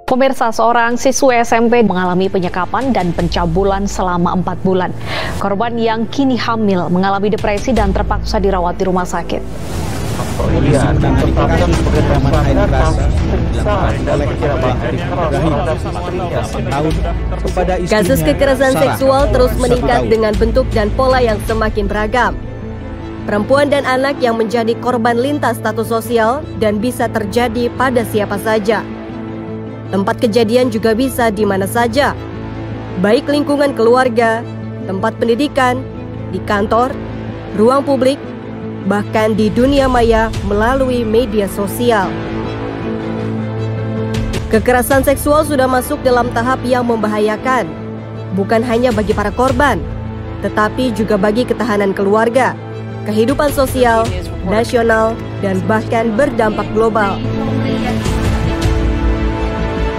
Pemirsa, seorang siswa SMP mengalami penyekapan dan pencabulan selama 4 bulan. Korban yang kini hamil mengalami depresi dan terpaksa dirawat di rumah sakit. Kasus kekerasan seksual terus meningkat dengan bentuk dan pola yang semakin beragam. Perempuan dan anak yang menjadi korban lintas status sosial dan bisa terjadi pada siapa saja. Tempat kejadian juga bisa di mana saja, baik lingkungan keluarga, tempat pendidikan, di kantor, ruang publik, bahkan di dunia maya melalui media sosial. Kekerasan seksual sudah masuk dalam tahap yang membahayakan, bukan hanya bagi para korban, tetapi juga bagi ketahanan keluarga, kehidupan sosial, nasional, dan bahkan berdampak global.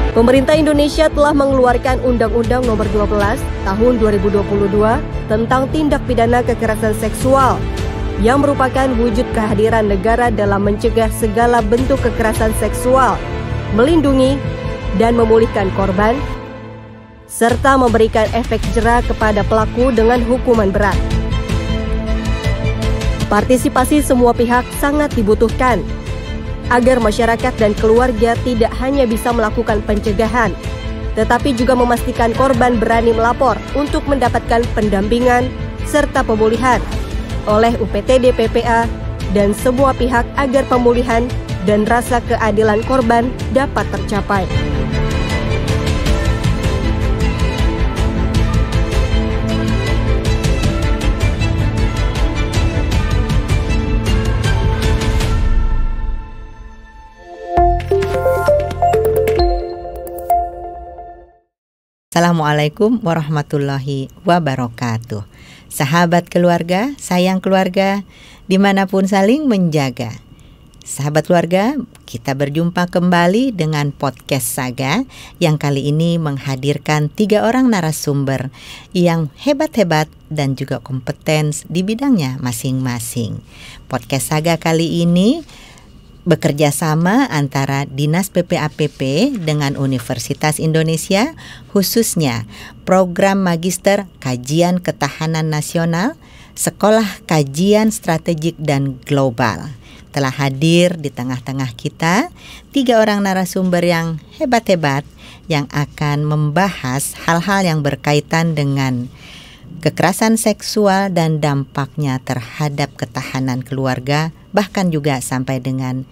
Pemerintah Indonesia telah mengeluarkan Undang-Undang Nomor 12 Tahun 2022 tentang tindak pidana kekerasan seksual yang merupakan wujud kehadiran negara dalam mencegah segala bentuk kekerasan seksual, melindungi dan memulihkan korban, serta memberikan efek jera kepada pelaku dengan hukuman berat. Partisipasi semua pihak sangat dibutuhkan agar masyarakat dan keluarga tidak hanya bisa melakukan pencegahan, tetapi juga memastikan korban berani melapor untuk mendapatkan pendampingan serta pemulihan oleh UPTD PPA dan semua pihak agar pemulihan dan rasa keadilan korban dapat tercapai. Assalamualaikum warahmatullahi wabarakatuh. Sahabat keluarga, sayang keluarga, dimanapun saling menjaga. Sahabat keluarga, kita berjumpa kembali dengan podcast Saga yang kali ini menghadirkan 3 orang narasumber yang hebat-hebat dan juga kompeten di bidangnya masing-masing. Podcast Saga kali ini bekerja sama antara Dinas PPAPP dengan Universitas Indonesia, khususnya Program Magister Kajian Ketahanan Nasional, Sekolah Kajian Strategik dan Global. Telah hadir di tengah-tengah kita 3 orang narasumber yang hebat-hebat yang akan membahas hal-hal yang berkaitan dengan kekerasan seksual dan dampaknya terhadap ketahanan keluarga, bahkan juga sampai dengan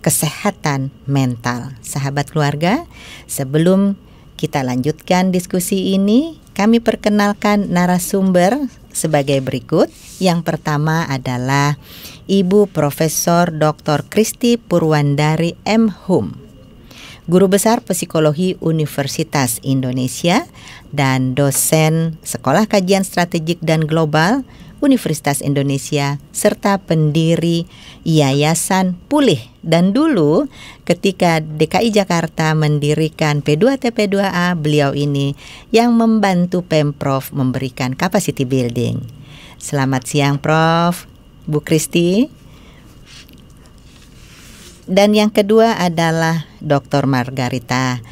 kesehatan mental. Sahabat keluarga, sebelum kita lanjutkan diskusi ini, kami perkenalkan narasumber sebagai berikut. Yang pertama adalah Ibu Profesor Dr. Kristi Purwandari M. Hum, Guru Besar Psikologi Universitas Indonesia dan dosen Sekolah Kajian Strategik dan Global Universitas Indonesia, serta pendiri Yayasan Pulih. Dan dulu ketika DKI Jakarta mendirikan P2TP2A, beliau ini yang membantu Pemprov memberikan capacity building. Selamat siang Prof, Bu Kristi. Dan yang kedua adalah Dr. Margarita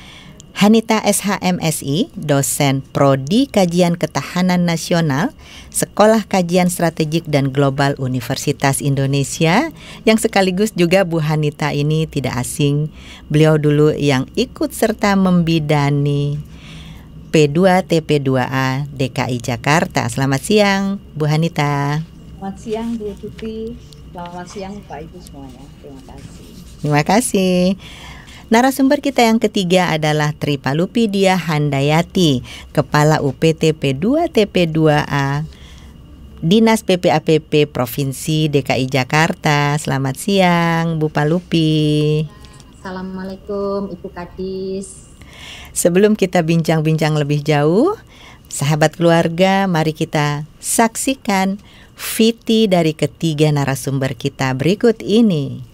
Hanita SHMSI, dosen Prodi Kajian Ketahanan Nasional, Sekolah Kajian Strategik dan Global Universitas Indonesia, yang sekaligus juga Bu Hanita ini tidak asing. Beliau dulu yang ikut serta membidani P2TP2A DKI Jakarta. Selamat siang Bu Hanita. Selamat siang Bu Tuti. Selamat siang Pak Ibu semuanya. Terima kasih. Terima kasih. Narasumber kita yang ketiga adalah Tri Palupidia Handayati, Kepala UPT P2TP2A Dinas PPAPP Provinsi DKI Jakarta. Selamat siang Bu Palupi. Assalamualaikum Ibu Kadis. Sebelum kita bincang-bincang lebih jauh, sahabat keluarga, mari kita saksikan VT dari ketiga narasumber kita berikut ini.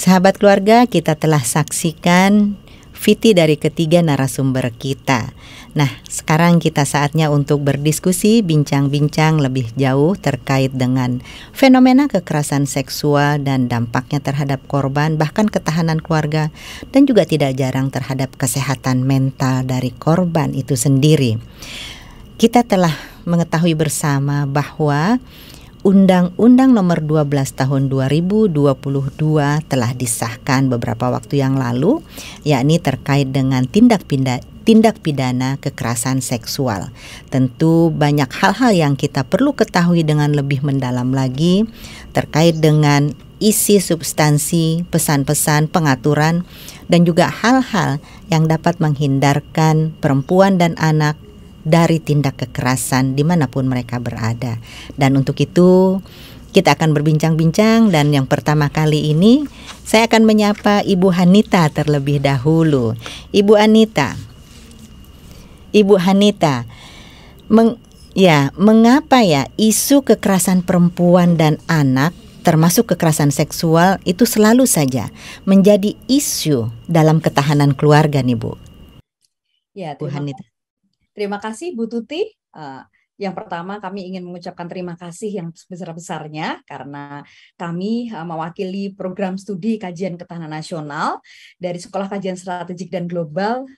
Sahabat keluarga, kita telah saksikan Viti dari ketiga narasumber kita. Nah, sekarang kita saatnya untuk berdiskusi, bincang-bincang lebih jauh terkait dengan fenomena kekerasan seksual dan dampaknya terhadap korban, bahkan ketahanan keluarga, dan juga tidak jarang terhadap kesehatan mental dari korban itu sendiri. Kita telah mengetahui bersama bahwa Undang-Undang Nomor 12 Tahun 2022 telah disahkan beberapa waktu yang lalu, yakni terkait dengan tindak pidana kekerasan seksual. Tentu banyak hal-hal yang kita perlu ketahui dengan lebih mendalam lagi terkait dengan isi substansi, pesan-pesan, pengaturan, dan juga hal-hal yang dapat menghindarkan perempuan dan anak dari tindak kekerasan dimanapun mereka berada. Dan untuk itu kita akan berbincang-bincang, dan yang pertama kali ini saya akan menyapa Ibu Hanita terlebih dahulu. Ibu Hanita, mengapa ya isu kekerasan perempuan dan anak termasuk kekerasan seksual itu selalu saja menjadi isu dalam ketahanan keluarga nih Bu? Ya, terima kasih Bu Tuti. Yang pertama kami ingin mengucapkan terima kasih yang sebesar-besarnya karena kami mewakili program studi kajian ketahanan nasional dari Sekolah Kajian Strategik dan Global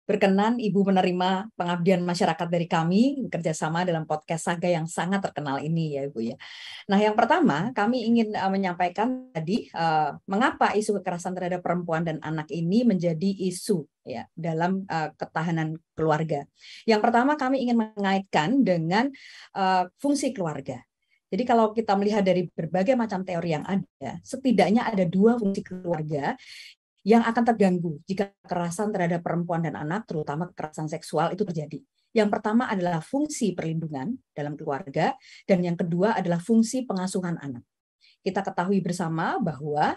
berkenan Ibu menerima pengabdian masyarakat dari kami bekerjasama dalam podcast Saga yang sangat terkenal ini ya Ibu ya. Nah yang pertama kami ingin menyampaikan tadi mengapa isu kekerasan terhadap perempuan dan anak ini menjadi isu ya dalam ketahanan keluarga. Yang pertama kami ingin mengaitkan dengan fungsi keluarga. Jadi kalau kita melihat dari berbagai macam teori yang ada, setidaknya ada dua fungsi keluarga yang akan terganggu jika kekerasan terhadap perempuan dan anak, terutama kekerasan seksual itu terjadi. Yang pertama adalah fungsi perlindungan dalam keluarga, dan yang kedua adalah fungsi pengasuhan anak. Kita ketahui bersama bahwa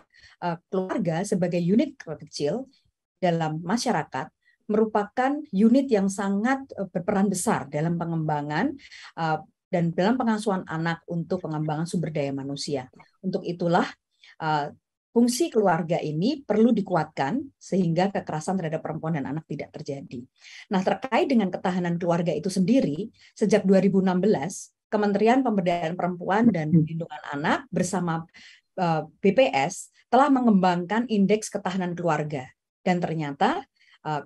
keluarga sebagai unit kecil dalam masyarakat merupakan unit yang sangat berperan besar dalam pengembangan dan dalam pengasuhan anak untuk pengembangan sumber daya manusia. Untuk itulah fungsi keluarga ini perlu dikuatkan sehingga kekerasan terhadap perempuan dan anak tidak terjadi. Nah, terkait dengan ketahanan keluarga itu sendiri, sejak 2016, Kementerian Pemberdayaan Perempuan dan Perlindungan Anak bersama BPS telah mengembangkan indeks ketahanan keluarga. Dan ternyata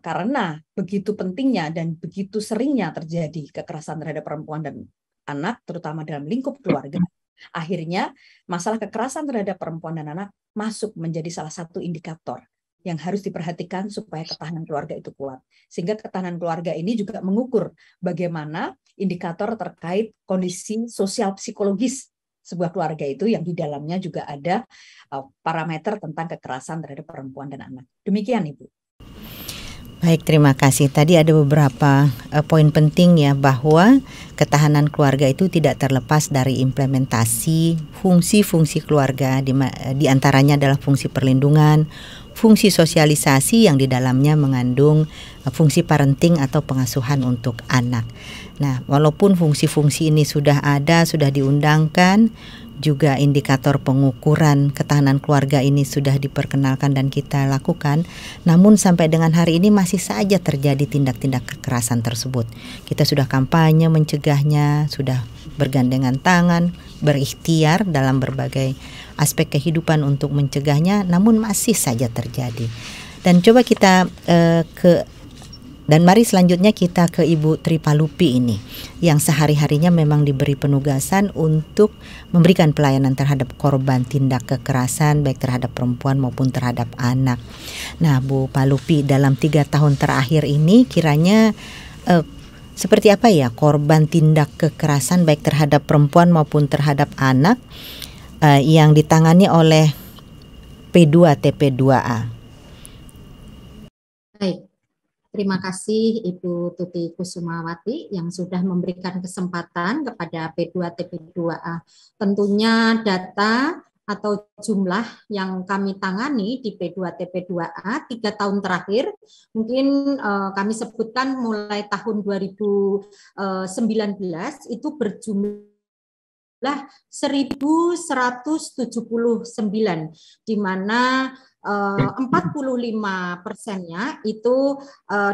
karena begitu pentingnya dan begitu seringnya terjadi kekerasan terhadap perempuan dan anak, terutama dalam lingkup keluarga, akhirnya masalah kekerasan terhadap perempuan dan anak masuk menjadi salah satu indikator yang harus diperhatikan supaya ketahanan keluarga itu kuat. Sehingga ketahanan keluarga ini juga mengukur bagaimana indikator terkait kondisi sosial psikologis sebuah keluarga itu yang di dalamnya juga ada parameter tentang kekerasan terhadap perempuan dan anak. Demikian Ibu. Baik, terima kasih. Tadi ada beberapa poin penting ya, bahwa ketahanan keluarga itu tidak terlepas dari implementasi fungsi-fungsi keluarga, di antaranya adalah fungsi perlindungan, fungsi sosialisasi yang di dalamnya mengandung fungsi parenting atau pengasuhan untuk anak. Nah, walaupun fungsi-fungsi ini sudah ada, sudah diundangkan, juga indikator pengukuran ketahanan keluarga ini sudah diperkenalkan dan kita lakukan, namun sampai dengan hari ini masih saja terjadi tindak-tindak kekerasan tersebut. Kita sudah kampanye mencegahnya, sudah bergandengan tangan, berikhtiar dalam berbagai aspek kehidupan untuk mencegahnya, namun masih saja terjadi. Dan coba kita Dan mari selanjutnya kita ke Ibu Tripalupi ini, yang sehari-harinya memang diberi penugasan untuk memberikan pelayanan terhadap korban tindak kekerasan, baik terhadap perempuan maupun terhadap anak. Nah, Bu Palupi, dalam 3 tahun terakhir ini kiranya seperti apa ya korban tindak kekerasan baik terhadap perempuan maupun terhadap anak yang ditangani oleh P2TP2A? Baik. Terima kasih Ibu Tuti Kusumawati yang sudah memberikan kesempatan kepada P2TP2A. Tentunya data atau jumlah yang kami tangani di P2TP2A 3 tahun terakhir, mungkin kami sebutkan mulai tahun 2019 itu berjumlah 1.179, di mana 45%-nya itu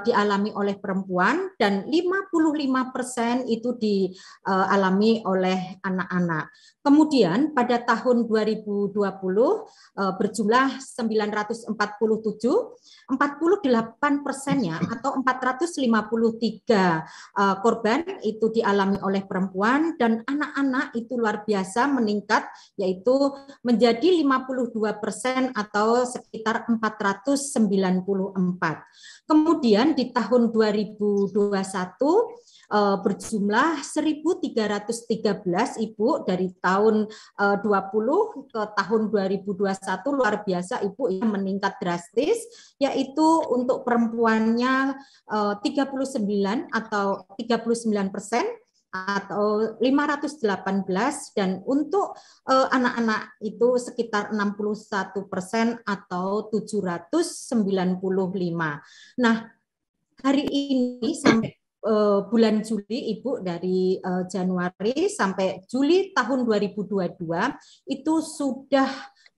dialami oleh perempuan dan 55% itu dialami oleh anak-anak. Kemudian pada tahun 2020 berjumlah 947, 48%-nya atau 453 korban itu dialami oleh perempuan, dan anak-anak itu luar biasa meningkat, yaitu menjadi 52% atau sekitar 494. Kemudian di tahun 2021 berjumlah 1.313 ibu dari tahun 20 ke tahun 2021, luar biasa ibu yang meningkat drastis, yaitu untuk perempuannya 39 atau 39% atau 518, dan untuk anak-anak itu sekitar 61% atau 795. Nah, hari ini sampai bulan Juli Ibu, dari Januari sampai Juli tahun 2022 itu sudah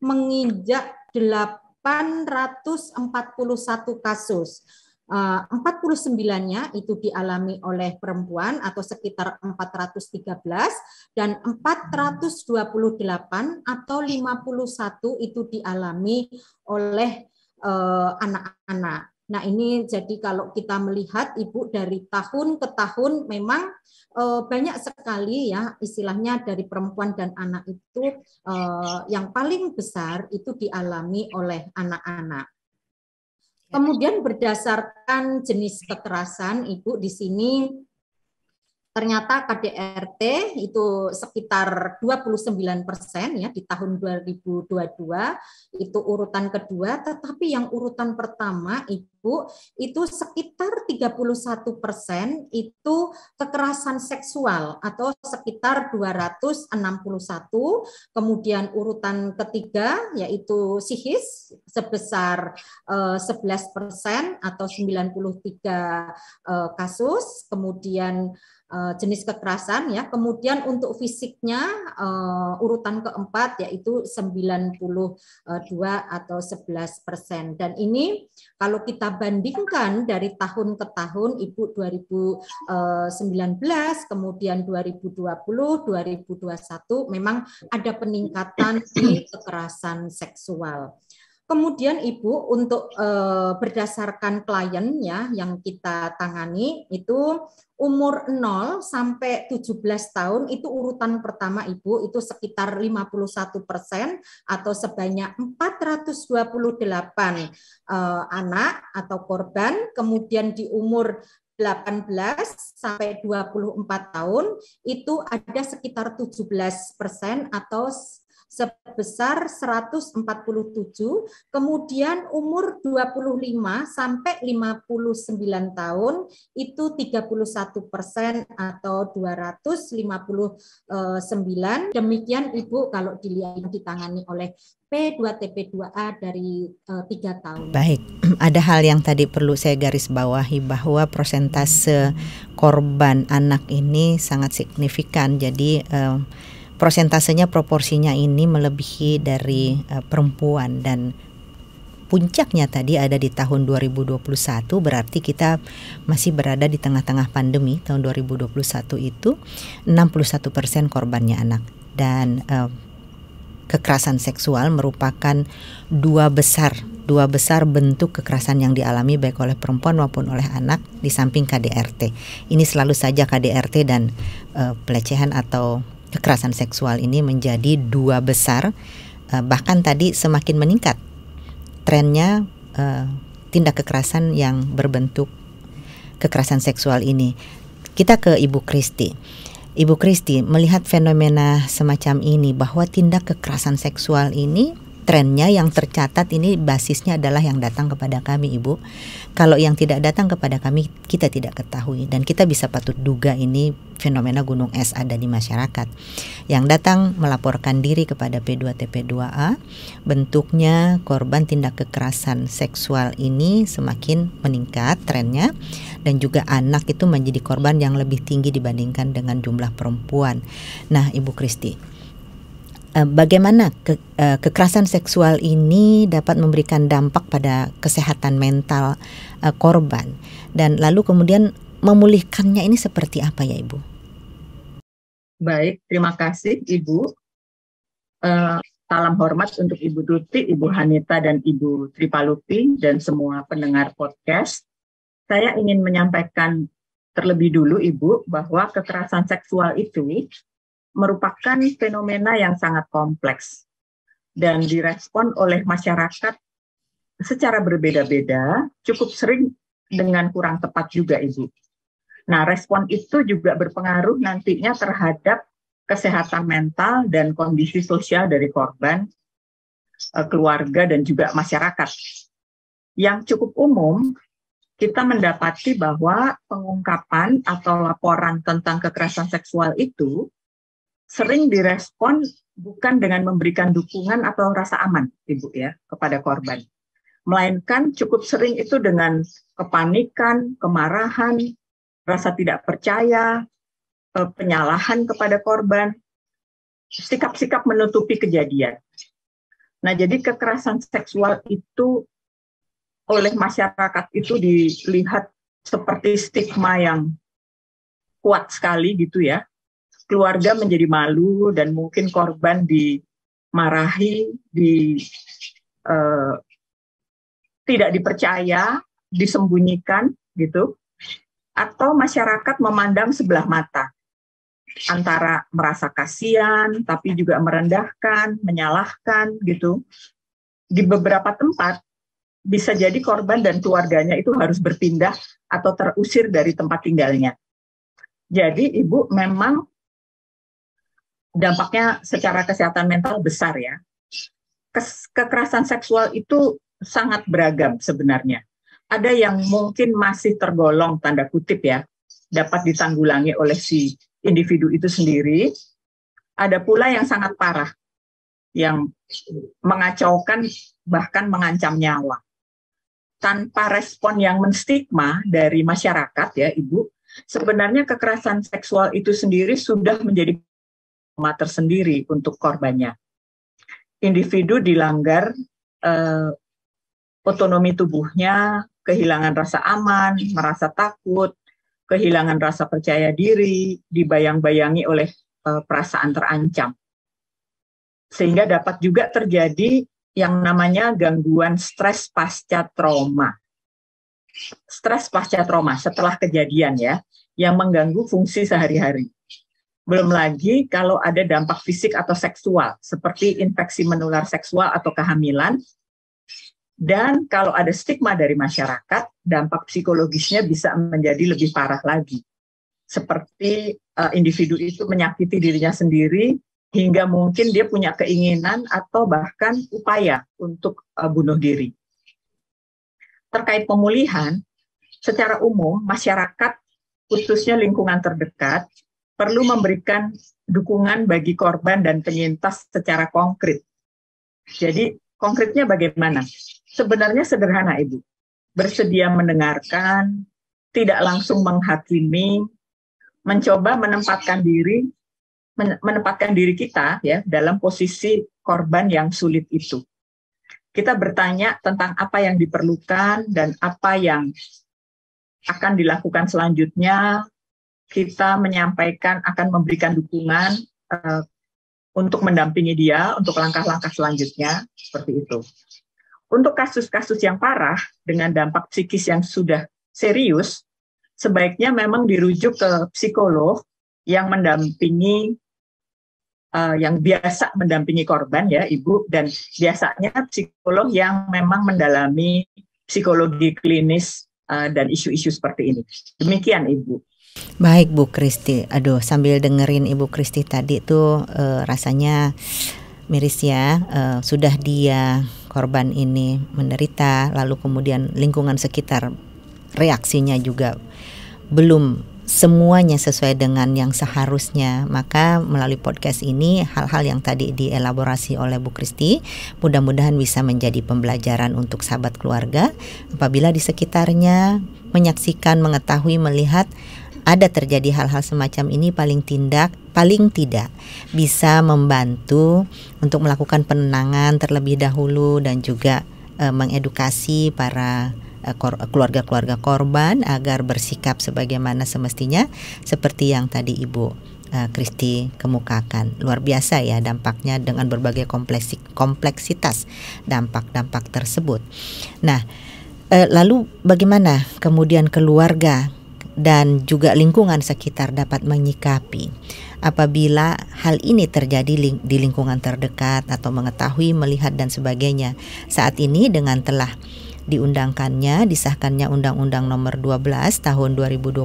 menginjak 841 kasus. 49-nya itu dialami oleh perempuan atau sekitar 413, dan 428 atau 51 itu dialami oleh anak-anak. Nah, ini jadi kalau kita melihat Ibu dari tahun ke tahun memang banyak sekali ya istilahnya dari perempuan dan anak itu yang paling besar itu dialami oleh anak-anak. Kemudian berdasarkan jenis kekerasan, Ibu, di sini ternyata KDRT itu sekitar 29% ya di tahun 2022, itu urutan kedua, tetapi yang urutan pertama Ibu itu sekitar 31% itu kekerasan seksual atau sekitar 261, kemudian urutan ketiga yaitu psikis sebesar 11% atau 93 kasus, kemudian jenis kekerasan ya. Kemudian untuk fisiknya urutan keempat yaitu 92 atau 11%. Dan ini kalau kita bandingkan dari tahun ke tahun Ibu, 2019 kemudian 2020 2021 memang ada peningkatan di kekerasan seksual. Kemudian Ibu untuk berdasarkan klien ya yang kita tangani itu umur 0 sampai 17 tahun itu urutan pertama Ibu itu sekitar 51% atau sebanyak 428 anak atau korban. Kemudian di umur 18 sampai 24 tahun itu ada sekitar 17% atau sebesar 147, kemudian umur 25 sampai 59 tahun itu 31% atau 259. Demikian Ibu kalau dilihat ditangani oleh P2TP2A dari 3 tahun. Baik, ada hal yang tadi perlu saya garis bawahi bahwa persentase korban anak ini sangat signifikan. Jadi prosentasenya, proporsinya ini melebihi dari perempuan, dan puncaknya tadi ada di tahun 2021, berarti kita masih berada di tengah-tengah pandemi. Tahun 2021 itu 61% korbannya anak, dan kekerasan seksual merupakan dua besar bentuk kekerasan yang dialami baik oleh perempuan maupun oleh anak di samping KDRT. Ini selalu saja KDRT dan pelecehan atau kekerasan seksual ini menjadi dua besar, bahkan tadi semakin meningkat trennya tindak kekerasan yang berbentuk kekerasan seksual ini. Kita ke Ibu Kristi. Ibu Kristi melihat fenomena semacam ini bahwa tindak kekerasan seksual ini trennya yang tercatat ini basisnya adalah yang datang kepada kami, Ibu. Kalau yang tidak datang kepada kami, kita tidak ketahui, dan kita bisa patut duga ini fenomena gunung es ada di masyarakat. Yang datang melaporkan diri kepada P2TP2A, bentuknya korban tindak kekerasan seksual ini semakin meningkat trennya, dan juga anak itu menjadi korban yang lebih tinggi dibandingkan dengan jumlah perempuan. Nah, Ibu Kristi, bagaimana kekerasan seksual ini dapat memberikan dampak pada kesehatan mental korban, dan lalu kemudian memulihkannya ini seperti apa ya, Ibu? Baik, terima kasih Ibu. Salam hormat untuk Ibu Tuti, Ibu Hanita, dan Ibu Tripalupi, dan semua pendengar podcast. Saya ingin menyampaikan terlebih dulu Ibu bahwa kekerasan seksual itu merupakan fenomena yang sangat kompleks dan direspon oleh masyarakat secara berbeda-beda, cukup sering dengan kurang tepat juga, Ibu. Nah, respon itu juga berpengaruh nantinya terhadap kesehatan mental dan kondisi sosial dari korban, keluarga, dan juga masyarakat. Yang cukup umum, kita mendapati bahwa pengungkapan atau laporan tentang kekerasan seksual itu sering direspon bukan dengan memberikan dukungan atau rasa aman, Ibu ya, kepada korban. Melainkan cukup sering itu dengan kepanikan, kemarahan, rasa tidak percaya, penyalahan kepada korban, sikap-sikap menutupi kejadian. Nah, jadi kekerasan seksual itu oleh masyarakat itu dilihat seperti stigma yang kuat sekali gitu ya. Keluarga menjadi malu dan mungkin korban dimarahi, tidak dipercaya, disembunyikan gitu, atau masyarakat memandang sebelah mata antara merasa kasihan tapi juga merendahkan, menyalahkan gitu. Di beberapa tempat bisa jadi korban dan keluarganya itu harus berpindah atau terusir dari tempat tinggalnya. Jadi Ibu memang dampaknya secara kesehatan mental besar ya. Kekerasan seksual itu sangat beragam sebenarnya. Ada yang mungkin masih tergolong tanda kutip ya, dapat ditanggulangi oleh si individu itu sendiri. Ada pula yang sangat parah, yang mengacaukan bahkan mengancam nyawa. Tanpa respon yang menstigma dari masyarakat ya Ibu, sebenarnya kekerasan seksual itu sendiri sudah menjadi tersendiri untuk korbannya. Individu dilanggar otonomi tubuhnya, kehilangan rasa aman, merasa takut, kehilangan rasa percaya diri, dibayang-bayangi oleh perasaan terancam. Sehingga dapat juga terjadi yang namanya gangguan stres pasca trauma. Stres pasca trauma setelah kejadian ya, yang mengganggu fungsi sehari-hari. Belum lagi kalau ada dampak fisik atau seksual, seperti infeksi menular seksual atau kehamilan. Dan kalau ada stigma dari masyarakat, dampak psikologisnya bisa menjadi lebih parah lagi. Seperti individu itu menyakiti dirinya sendiri, hingga mungkin dia punya keinginan atau bahkan upaya untuk bunuh diri. Terkait pemulihan, secara umum masyarakat, khususnya lingkungan terdekat, perlu memberikan dukungan bagi korban dan penyintas secara konkret. Jadi konkretnya bagaimana? Sebenarnya sederhana Ibu. Bersedia mendengarkan, tidak langsung menghakimi, mencoba menempatkan diri kita ya dalam posisi korban yang sulit itu. Kita bertanya tentang apa yang diperlukan dan apa yang akan dilakukan selanjutnya. Kita menyampaikan akan memberikan dukungan untuk mendampingi dia untuk langkah-langkah selanjutnya, seperti itu. Untuk kasus-kasus yang parah dengan dampak psikis yang sudah serius, sebaiknya memang dirujuk ke psikolog yang mendampingi, yang biasa mendampingi korban ya Ibu, dan biasanya psikolog yang memang mendalami psikologi klinis dan isu-isu seperti ini. Demikian Ibu. Baik Bu Kristi, aduh sambil dengerin Ibu Kristi tadi tuh rasanya miris ya, sudah dia korban ini menderita, lalu kemudian lingkungan sekitar reaksinya juga belum semuanya sesuai dengan yang seharusnya. Maka melalui podcast ini, hal-hal yang tadi dielaborasi oleh Bu Kristi mudah-mudahan bisa menjadi pembelajaran untuk sahabat keluarga apabila di sekitarnya menyaksikan, mengetahui, melihat ada terjadi hal-hal semacam ini, paling tidak bisa membantu untuk melakukan penenangan terlebih dahulu dan juga mengedukasi para keluarga-keluarga korban agar bersikap sebagaimana semestinya, seperti yang tadi Ibu Kristi kemukakan. Luar biasa ya dampaknya dengan berbagai kompleksitas dampak-dampak tersebut. Nah, lalu bagaimana kemudian keluarga dan juga lingkungan sekitar dapat menyikapi apabila hal ini terjadi di lingkungan terdekat atau mengetahui, melihat dan sebagainya. Saat ini dengan telah disahkannya Undang-Undang Nomor 12 Tahun 2022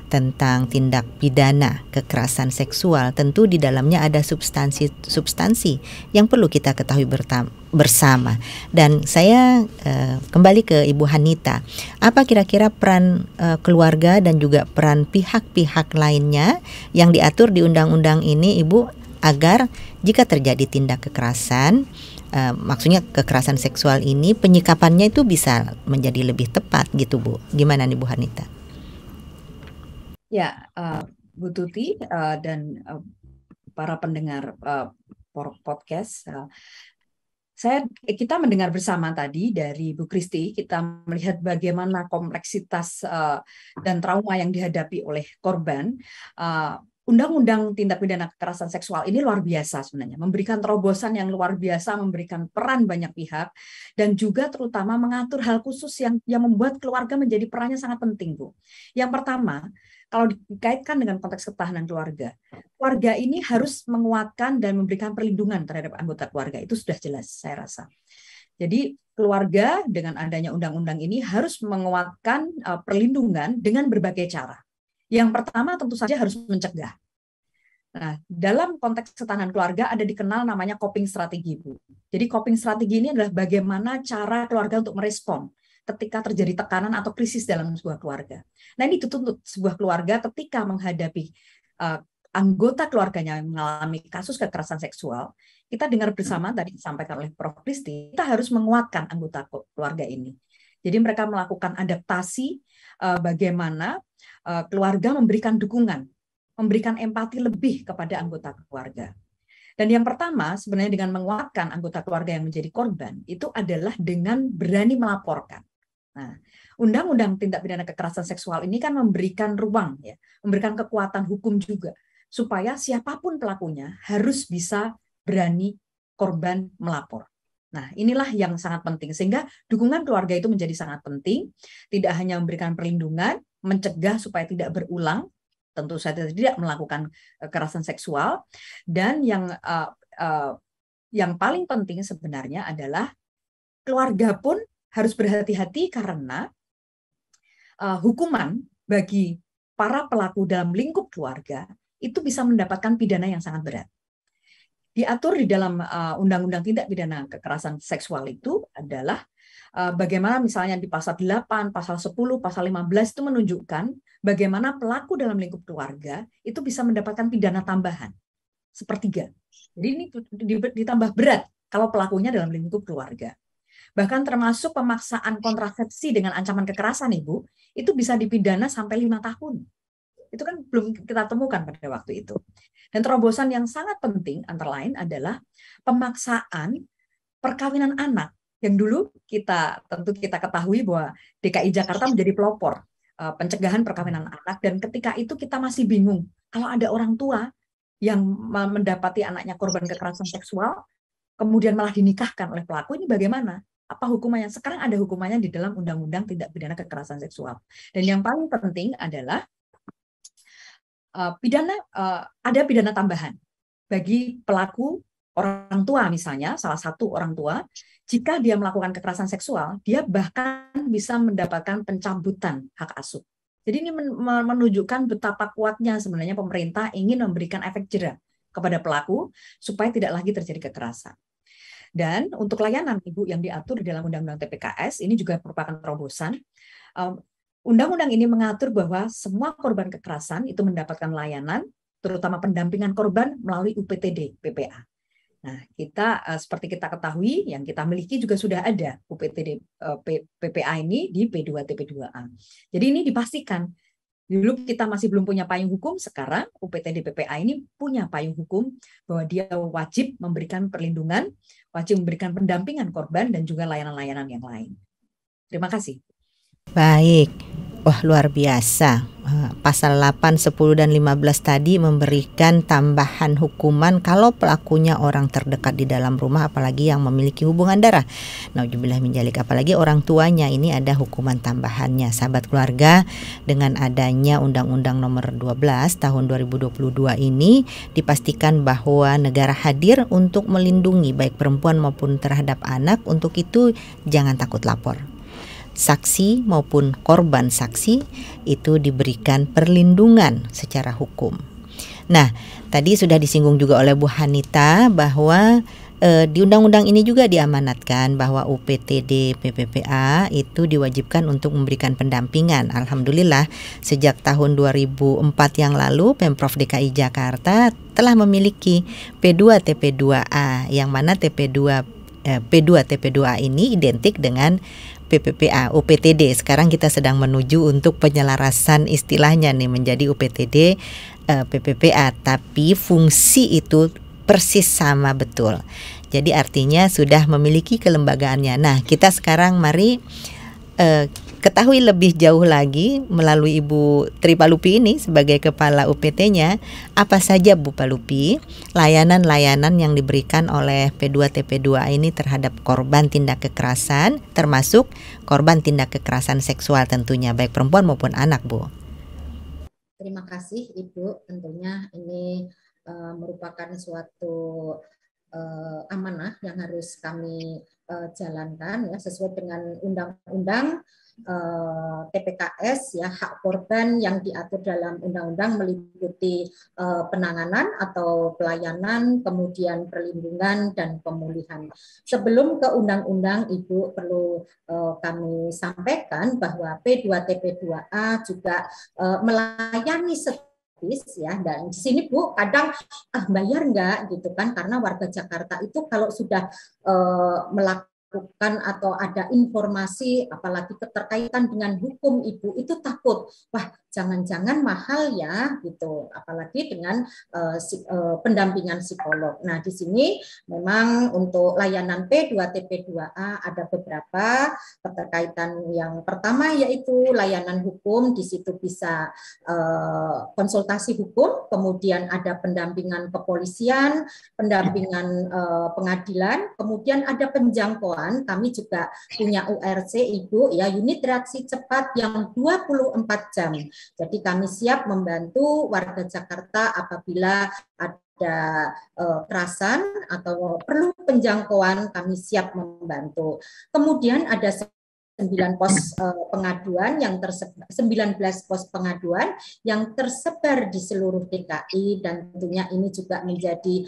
tentang tindak pidana kekerasan seksual, tentu di dalamnya ada substansi yang perlu kita ketahui bersama. Dan saya kembali ke Ibu Hanita, apa kira-kira peran keluarga dan juga peran pihak-pihak lainnya yang diatur di undang-undang ini, Ibu, agar jika terjadi tindak kekerasan, maksudnya kekerasan seksual ini, penyikapannya itu bisa menjadi lebih tepat gitu, Bu. Gimana nih Bu Hanita? Ya, Bu Tuti dan para pendengar podcast, kita mendengar bersama tadi dari Bu Kristi, kita melihat bagaimana kompleksitas dan trauma yang dihadapi oleh korban. Undang-undang tindak pidana kekerasan seksual ini luar biasa sebenarnya, memberikan terobosan yang luar biasa, memberikan peran banyak pihak, dan juga terutama mengatur hal khusus yang membuat keluarga menjadi perannya sangat penting, Bu. Yang pertama, kalau dikaitkan dengan konteks ketahanan keluarga ini harus menguatkan dan memberikan perlindungan terhadap anggota keluarga, itu sudah jelas saya rasa. Jadi keluarga dengan adanya undang-undang ini harus menguatkan perlindungan dengan berbagai cara. Yang pertama tentu saja harus mencegah. Nah, dalam konteks ketahanan keluarga ada dikenal namanya coping strategi, Bu. Jadi coping strategi ini adalah bagaimana cara keluarga untuk merespon ketika terjadi tekanan atau krisis dalam sebuah keluarga. Nah, ini dituntut sebuah keluarga ketika menghadapi anggota keluarganya yang mengalami kasus kekerasan seksual. Kita dengar bersama tadi disampaikan oleh Prof. Kristi, kita harus menguatkan anggota keluarga ini. Jadi mereka melakukan adaptasi bagaimana keluarga memberikan dukungan, memberikan empati lebih kepada anggota keluarga. Dan yang pertama sebenarnya dengan menguatkan anggota keluarga yang menjadi korban itu adalah dengan berani melaporkan. Nah, Undang-Undang Tindak Pidana Kekerasan Seksual ini kan memberikan ruang, ya, memberikan kekuatan hukum juga supaya siapapun pelakunya harus bisa berani korban melapor. Nah, inilah yang sangat penting, sehingga dukungan keluarga itu menjadi sangat penting, tidak hanya memberikan perlindungan, mencegah supaya tidak berulang, tentu saja tidak melakukan kekerasan seksual, dan yang paling penting sebenarnya adalah keluarga pun harus berhati-hati karena hukuman bagi para pelaku dalam lingkup keluarga itu bisa mendapatkan pidana yang sangat berat. Diatur di dalam Undang-Undang Tindak Pidana Kekerasan Seksual itu adalah bagaimana misalnya di pasal 8, pasal 10, pasal 15 itu menunjukkan bagaimana pelaku dalam lingkup keluarga itu bisa mendapatkan pidana tambahan sepertiga. Jadi ini ditambah berat kalau pelakunya dalam lingkup keluarga. Bahkan termasuk pemaksaan kontrasepsi dengan ancaman kekerasan, Ibu, itu bisa dipidana sampai 5 tahun. Itu kan belum kita temukan pada waktu itu. Dan terobosan yang sangat penting antara lain adalah pemaksaan perkawinan anak yang dulu kita ketahui bahwa DKI Jakarta menjadi pelopor pencegahan perkawinan anak, dan ketika itu kita masih bingung kalau ada orang tua yang mendapati anaknya korban kekerasan seksual kemudian malah dinikahkan oleh pelaku, ini bagaimana? Apa hukumannya? Sekarang ada hukumannya di dalam Undang-Undang Tindak Pidana Kekerasan Seksual. Dan yang paling penting adalah ada pidana tambahan bagi pelaku orang tua, misalnya salah satu orang tua, jika dia melakukan kekerasan seksual, dia bahkan bisa mendapatkan pencabutan hak asuh. Jadi ini menunjukkan betapa kuatnya sebenarnya pemerintah ingin memberikan efek jera kepada pelaku supaya tidak lagi terjadi kekerasan. Dan untuk layanan Ibu yang diatur di dalam Undang-Undang TPKS ini juga merupakan terobosan. Undang-undang ini mengatur bahwa semua korban kekerasan itu mendapatkan layanan, terutama pendampingan korban melalui UPTD PPA. Nah, kita seperti kita ketahui, yang kita miliki juga sudah ada UPTD PPA ini di P2 TP2A. Jadi ini dipastikan. Dulu kita masih belum punya payung hukum, sekarang UPTD PPA ini punya payung hukum bahwa dia wajib memberikan perlindungan, wajib memberikan pendampingan korban dan juga layanan-layanan yang lain. Terima kasih. Baik. Wah, luar biasa. Pasal 8, 10, dan 15 tadi memberikan tambahan hukuman kalau pelakunya orang terdekat di dalam rumah, apalagi yang memiliki hubungan darah. Nauzubillah min dzalik, apalagi orang tuanya, ini ada hukuman tambahannya. Sahabat keluarga, dengan adanya Undang-Undang Nomor 12 Tahun 2022 ini dipastikan bahwa negara hadir untuk melindungi baik perempuan maupun terhadap anak. Untuk itu jangan takut lapor. Saksi maupun korban saksi itu diberikan perlindungan secara hukum. Nah, tadi sudah disinggung juga oleh Bu Hanita bahwa di undang-undang ini juga diamanatkan bahwa UPTD PPPA itu diwajibkan untuk memberikan pendampingan. Alhamdulillah sejak tahun 2004 yang lalu Pemprov DKI Jakarta telah memiliki P2 TP2A, yang mana P2 TP2A ini identik dengan PPPA, UPTD. Sekarang kita sedang menuju untuk penyelarasan istilahnya nih menjadi UPTD PPPA, tapi fungsi itu persis sama betul. Jadi artinya sudah memiliki kelembagaannya. Nah, kita sekarang mari ketahui lebih jauh lagi melalui Ibu Tri Palupi ini sebagai kepala UPT-nya, apa saja Bu Palupi layanan-layanan yang diberikan oleh P2 TP2A ini terhadap korban tindak kekerasan, termasuk korban tindak kekerasan seksual tentunya, baik perempuan maupun anak, Bu. Terima kasih Ibu, tentunya ini merupakan suatu amanah yang harus kami jalankan ya sesuai dengan undang-undang TPKS ya. Hak korban yang diatur dalam undang-undang meliputi penanganan atau pelayanan, kemudian perlindungan dan pemulihan. Sebelum ke undang-undang, Ibu, perlu kami sampaikan bahwa P2 TP2A juga melayani ya, dan di sini Bu kadang bayar enggak gitu kan, karena warga Jakarta itu kalau sudah melakukan atau ada informasi apalagi keterkaitan dengan hukum, Ibu itu takut, wah jangan-jangan mahal ya gitu, apalagi dengan pendampingan psikolog. Nah, di sini memang untuk layanan P2 TP2A ada beberapa keterkaitan. Yang pertama yaitu layanan hukum, di situ bisa konsultasi hukum, kemudian ada pendampingan kepolisian, pendampingan pengadilan, kemudian ada penjangkauan. Kami juga punya URC, Ibu, ya, unit reaksi cepat yang 24 jam. Jadi kami siap membantu warga Jakarta apabila ada kekerasan atau perlu penjangkauan, kami siap membantu. Kemudian ada 19 pos pengaduan yang tersebar di seluruh DKI, dan tentunya ini juga menjadi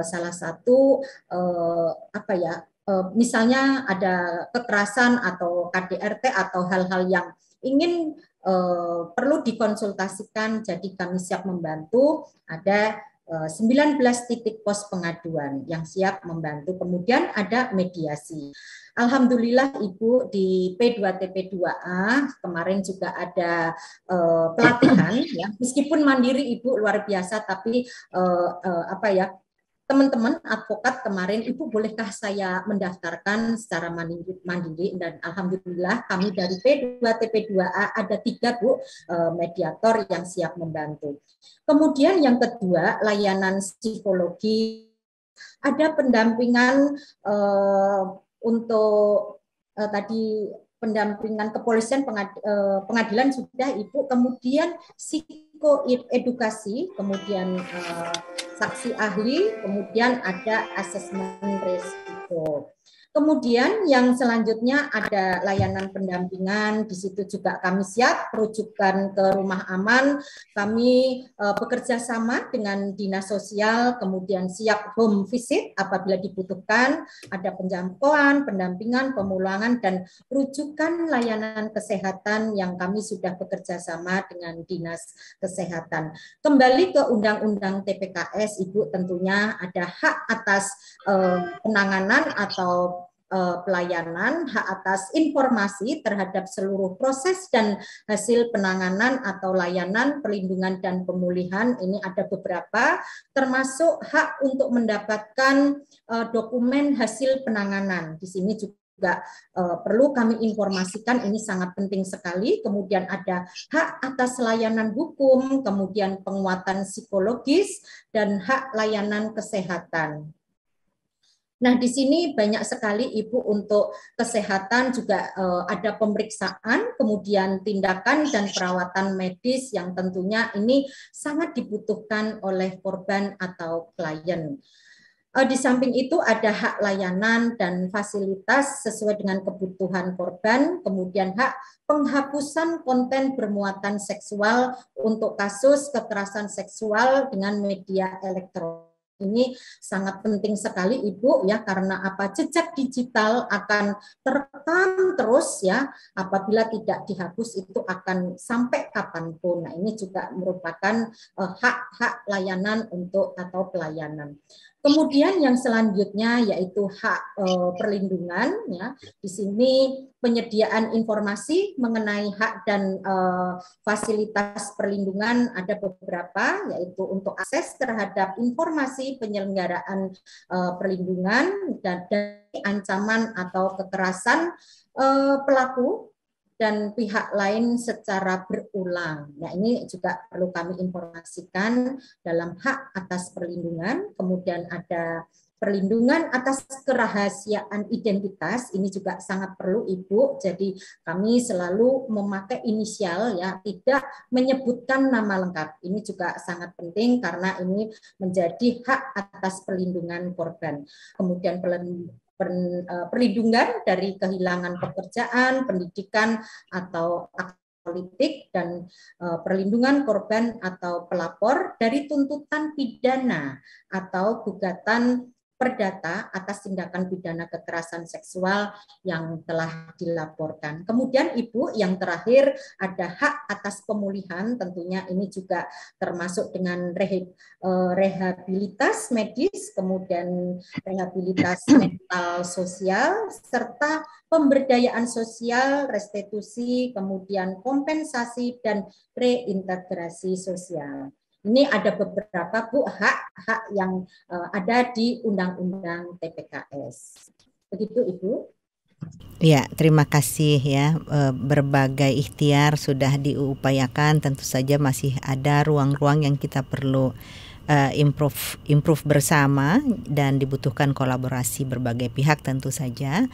salah satu misalnya ada kekerasan atau KDRT atau hal-hal yang ingin perlu dikonsultasikan, jadi kami siap membantu. Ada 19 titik pos pengaduan yang siap membantu. Kemudian ada mediasi. Alhamdulillah Ibu, di P2 TP2A kemarin juga ada pelatihan ya, meskipun mandiri Ibu luar biasa, tapi teman-teman advokat kemarin, Ibu bolehkah saya mendaftarkan secara mandiri, dan alhamdulillah kami dari P2 TP2A ada 3 Bu mediator yang siap membantu. Kemudian yang kedua, layanan psikologi, ada pendampingan untuk tadi pendampingan kepolisian, pengadilan sudah Ibu, kemudian psikoedukasi, kemudian saksi ahli, kemudian ada asesmen risiko. Kemudian yang selanjutnya ada layanan pendampingan, di situ juga kami siap rujukan ke rumah aman, kami bekerja sama dengan dinas sosial, kemudian siap home visit apabila dibutuhkan, ada penjangkauan, pendampingan, pemulangan, dan rujukan layanan kesehatan yang kami sudah bekerja sama dengan dinas kesehatan. Kembali ke Undang-Undang TPKS, Ibu, tentunya ada hak atas penanganan atau pelayanan, hak atas informasi terhadap seluruh proses dan hasil penanganan atau layanan perlindungan dan pemulihan. Ini ada beberapa, termasuk hak untuk mendapatkan dokumen hasil penanganan. Di sini juga perlu kami informasikan, ini sangat penting sekali. Kemudian ada hak atas layanan hukum, kemudian penguatan psikologis, dan hak layanan kesehatan. Nah, di sini banyak sekali Ibu untuk kesehatan juga ada pemeriksaan, kemudian tindakan dan perawatan medis yang tentunya ini sangat dibutuhkan oleh korban atau klien. Di samping itu ada hak layanan dan fasilitas sesuai dengan kebutuhan korban, kemudian hak penghapusan konten bermuatan seksual untuk kasus kekerasan seksual dengan media elektronik. Ini sangat penting sekali Ibu ya, karena apa, jejak digital akan terekam terus ya, apabila tidak dihapus itu akan sampai kapanpun. Nah, ini juga merupakan hak-hak layanan untuk atau pelayanan. Kemudian yang selanjutnya yaitu hak perlindungan ya. Di sini penyediaan informasi mengenai hak dan fasilitas perlindungan ada beberapa, yaitu untuk akses terhadap informasi penyelenggaraan perlindungan dan dari ancaman atau kekerasan pelaku dan pihak lain secara berulang. Nah, ini juga perlu kami informasikan dalam hak atas perlindungan. Kemudian ada perlindungan atas kerahasiaan identitas, ini juga sangat perlu Ibu. Jadi kami selalu memakai inisial ya, tidak menyebutkan nama lengkap. Ini juga sangat penting karena ini menjadi hak atas perlindungan korban. Kemudian perlindungan dari kehilangan pekerjaan, pendidikan, atau politik, dan perlindungan korban atau pelapor dari tuntutan pidana atau gugatan perdata atas tindakan pidana kekerasan seksual yang telah dilaporkan. Kemudian Ibu, yang terakhir ada hak atas pemulihan, tentunya ini juga termasuk dengan rehabilitas medis, kemudian rehabilitas mental sosial, serta pemberdayaan sosial, restitusi, kemudian kompensasi, dan reintegrasi sosial. Ini ada beberapa Bu hak-hak yang ada di Undang-Undang TPKS. Begitu Ibu. Ya, terima kasih ya. Berbagai ikhtiar sudah diupayakan, tentu saja masih ada ruang-ruang yang kita perlu improve bersama, dan dibutuhkan kolaborasi berbagai pihak tentu saja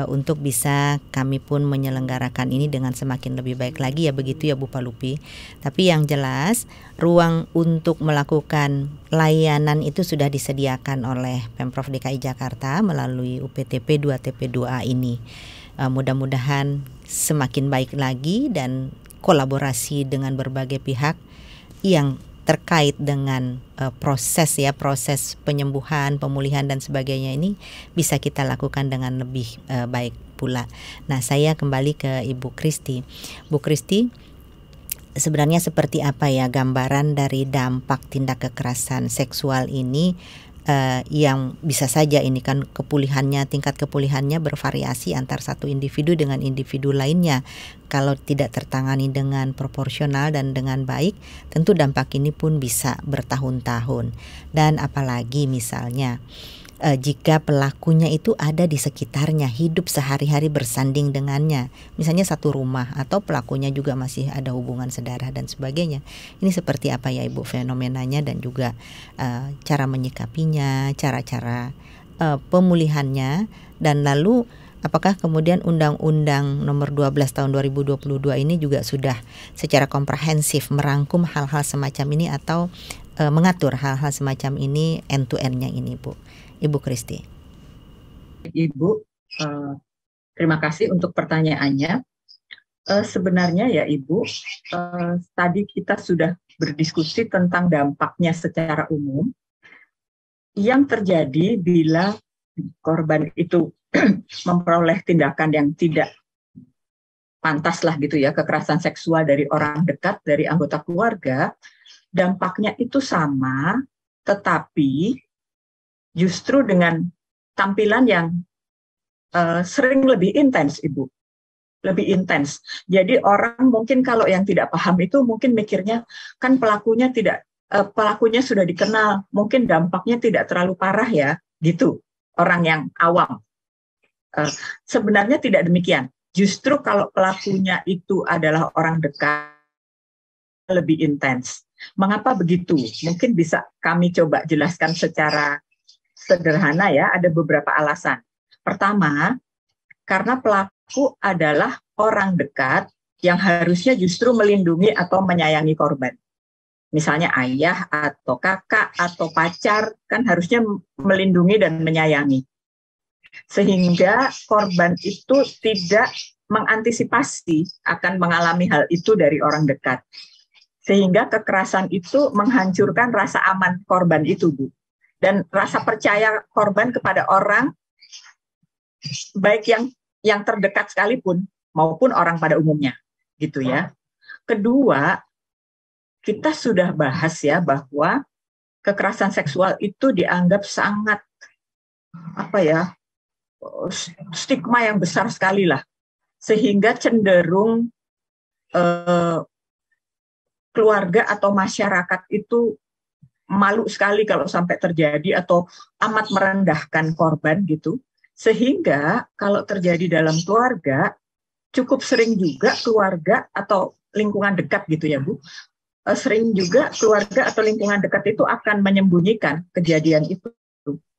untuk bisa kami pun menyelenggarakan ini dengan semakin lebih baik lagi ya, begitu ya Bu Palupi. Tapi yang jelas ruang untuk melakukan layanan itu sudah disediakan oleh Pemprov DKI Jakarta melalui UPTP 2TP2A ini. Mudah-mudahan semakin baik lagi dan kolaborasi dengan berbagai pihak yang terkait dengan proses penyembuhan, pemulihan dan sebagainya ini bisa kita lakukan dengan lebih baik pula. Nah, saya kembali ke Ibu Kristi. Bu Kristi, sebenarnya seperti apa ya gambaran dari dampak tindak kekerasan seksual ini, yang bisa saja ini kan tingkat kepulihannya bervariasi antar satu individu dengan individu lainnya. Kalau tidak tertangani dengan proporsional dan dengan baik, tentu dampak ini pun bisa bertahun-tahun. Dan apalagi misalnya jika pelakunya itu ada di sekitarnya, hidup sehari-hari bersanding dengannya, misalnya satu rumah, atau pelakunya juga masih ada hubungan sedarah dan sebagainya. Ini seperti apa ya Ibu fenomenanya, dan juga cara menyikapinya, cara-cara pemulihannya, dan lalu apakah kemudian Undang-Undang Nomor 12 Tahun 2022 ini juga sudah secara komprehensif merangkum hal-hal semacam ini, atau mengatur hal-hal semacam ini end to end-nya ini Bu? Ibu Kristi. Ibu, Terima kasih untuk pertanyaannya. Sebenarnya ya Ibu, tadi kita sudah berdiskusi tentang dampaknya secara umum yang terjadi bila korban itu memperoleh tindakan yang tidak pantas lah gitu ya, kekerasan seksual dari orang dekat, dari anggota keluarga, dampaknya itu sama, tetapi justru dengan tampilan yang sering lebih intens, Ibu. Lebih intens. Jadi orang mungkin kalau yang tidak paham itu mungkin mikirnya kan pelakunya sudah dikenal, mungkin dampaknya tidak terlalu parah ya, gitu. Orang yang awam. Sebenarnya tidak demikian. Justru kalau pelakunya itu adalah orang dekat, lebih intens. Mengapa begitu? Mungkin bisa kami coba jelaskan secara sederhana ya, ada beberapa alasan. Pertama, karena pelaku adalah orang dekat yang harusnya justru melindungi atau menyayangi korban. Misalnya ayah atau kakak atau pacar kan harusnya melindungi dan menyayangi. Sehingga korban itu tidak mengantisipasi akan mengalami hal itu dari orang dekat. Sehingga kekerasan itu menghancurkan rasa aman korban itu, Bu. Dan rasa percaya korban kepada orang, baik yang terdekat sekalipun, maupun orang pada umumnya. Gitu ya. Kedua, kita sudah bahas ya bahwa kekerasan seksual itu dianggap sangat, stigma yang besar sekali lah, sehingga cenderung keluarga atau masyarakat itu malu sekali kalau sampai terjadi atau amat merendahkan korban gitu, sehingga kalau terjadi dalam keluarga cukup sering juga keluarga atau lingkungan dekat gitu ya Bu, sering juga keluarga atau lingkungan dekat itu akan menyembunyikan kejadian itu,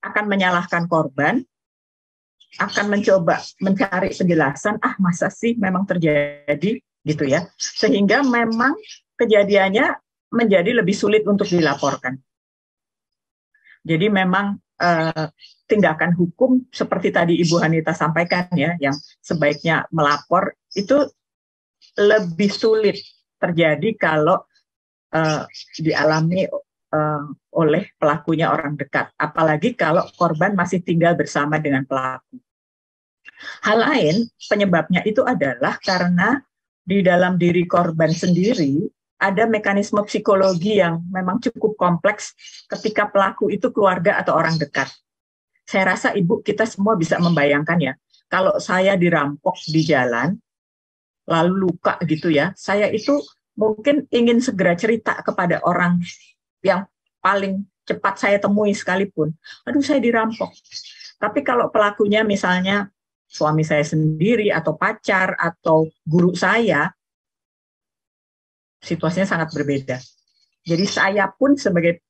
akan menyalahkan korban, akan mencoba mencari penjelasan, masa sih memang terjadi gitu ya, sehingga memang kejadiannya menjadi lebih sulit untuk dilaporkan. Jadi memang tindakan hukum seperti tadi Ibu Hanita sampaikan ya, yang sebaiknya melapor itu lebih sulit terjadi kalau dialami oleh pelakunya orang dekat, apalagi kalau korban masih tinggal bersama dengan pelaku. Hal lain penyebabnya itu adalah karena di dalam diri korban sendiri ada mekanisme psikologi yang memang cukup kompleks ketika pelaku itu keluarga atau orang dekat. Saya rasa Ibu kita semua bisa membayangkan ya, kalau saya dirampok di jalan, lalu luka gitu ya, saya itu mungkin ingin segera cerita kepada orang yang paling cepat saya temui sekalipun, aduh saya dirampok. Tapi kalau pelakunya misalnya suami saya sendiri atau pacar atau guru saya, situasinya sangat berbeda. Jadi saya pun sebagai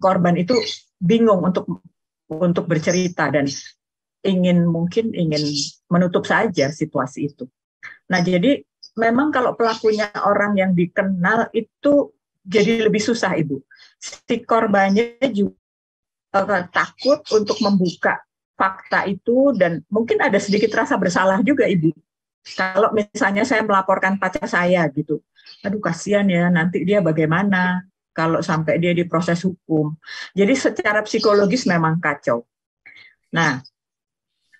korban itu bingung untuk bercerita dan ingin menutup saja situasi itu. Nah, jadi memang kalau pelakunya orang yang dikenal itu jadi lebih susah, Ibu. Si korbannya juga takut untuk membuka fakta itu dan mungkin ada sedikit rasa bersalah juga, Ibu. Kalau misalnya saya melaporkan pacar saya gitu, aduh kasihan ya, nanti dia bagaimana kalau sampai dia diproses hukum. Jadi secara psikologis memang kacau. Nah,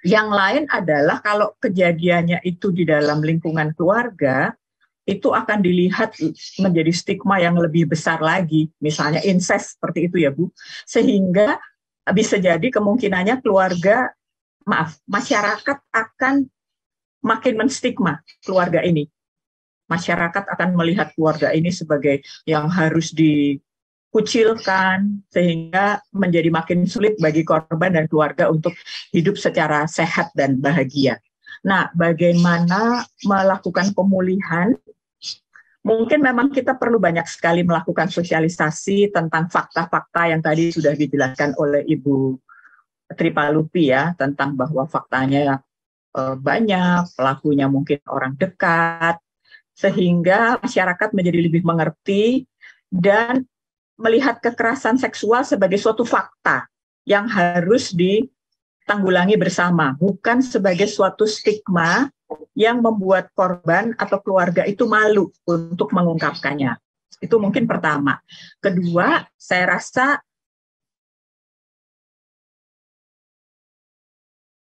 yang lain adalah kalau kejadiannya itu di dalam lingkungan keluarga, itu akan dilihat menjadi stigma yang lebih besar lagi, misalnya incest seperti itu ya Bu, sehingga bisa jadi kemungkinannya masyarakat akan makin menstigma keluarga ini. Masyarakat akan melihat keluarga ini sebagai yang harus dikucilkan, sehingga menjadi makin sulit bagi korban dan keluarga untuk hidup secara sehat dan bahagia. Nah, bagaimana melakukan pemulihan? Mungkin memang kita perlu banyak sekali melakukan sosialisasi tentang fakta-fakta yang tadi sudah dijelaskan oleh Ibu Tripalupi ya, tentang bahwa faktanya banyak, pelakunya mungkin orang dekat, sehingga masyarakat menjadi lebih mengerti dan melihat kekerasan seksual sebagai suatu fakta yang harus tanggulangi bersama, bukan sebagai suatu stigma yang membuat korban atau keluarga itu malu untuk mengungkapkannya. Itu mungkin pertama. Kedua, saya rasa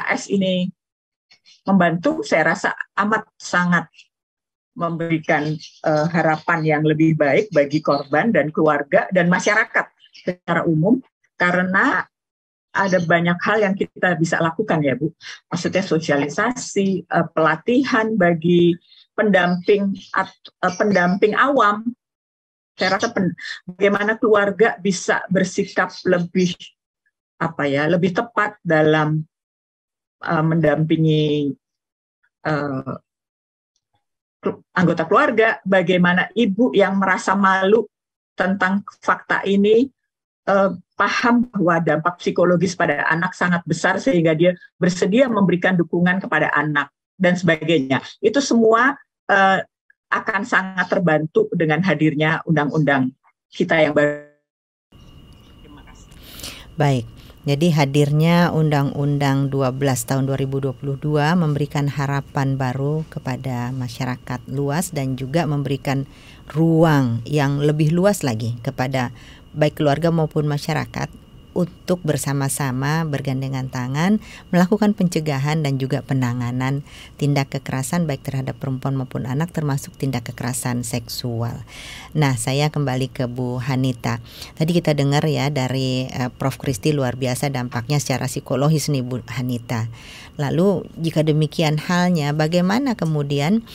AS ini membantu, saya rasa amat sangat memberikan harapan yang lebih baik bagi korban dan keluarga dan masyarakat secara umum, karena ada banyak hal yang kita bisa lakukan ya Bu. Maksudnya sosialisasi, pelatihan bagi pendamping awam. Saya rasa bagaimana keluarga bisa bersikap lebih lebih tepat dalam mendampingi anggota keluarga, bagaimana ibu yang merasa malu tentang fakta ini paham bahwa dampak psikologis pada anak sangat besar sehingga dia bersedia memberikan dukungan kepada anak dan sebagainya. Itu semua akan sangat terbantu dengan hadirnya undang-undang kita yang baru. Terima kasih. Baik. Jadi hadirnya Undang-Undang 12 tahun 2022 memberikan harapan baru kepada masyarakat luas dan juga memberikan ruang yang lebih luas lagi kepada baik keluarga maupun masyarakat untuk bersama-sama bergandengan tangan melakukan pencegahan dan juga penanganan tindak kekerasan baik terhadap perempuan maupun anak, termasuk tindak kekerasan seksual. Nah, saya kembali ke Bu Hanita. Tadi kita dengar ya dari Prof. Kristi, luar biasa dampaknya secara psikologis nih Bu Hanita. Lalu jika demikian halnya, bagaimana kemudian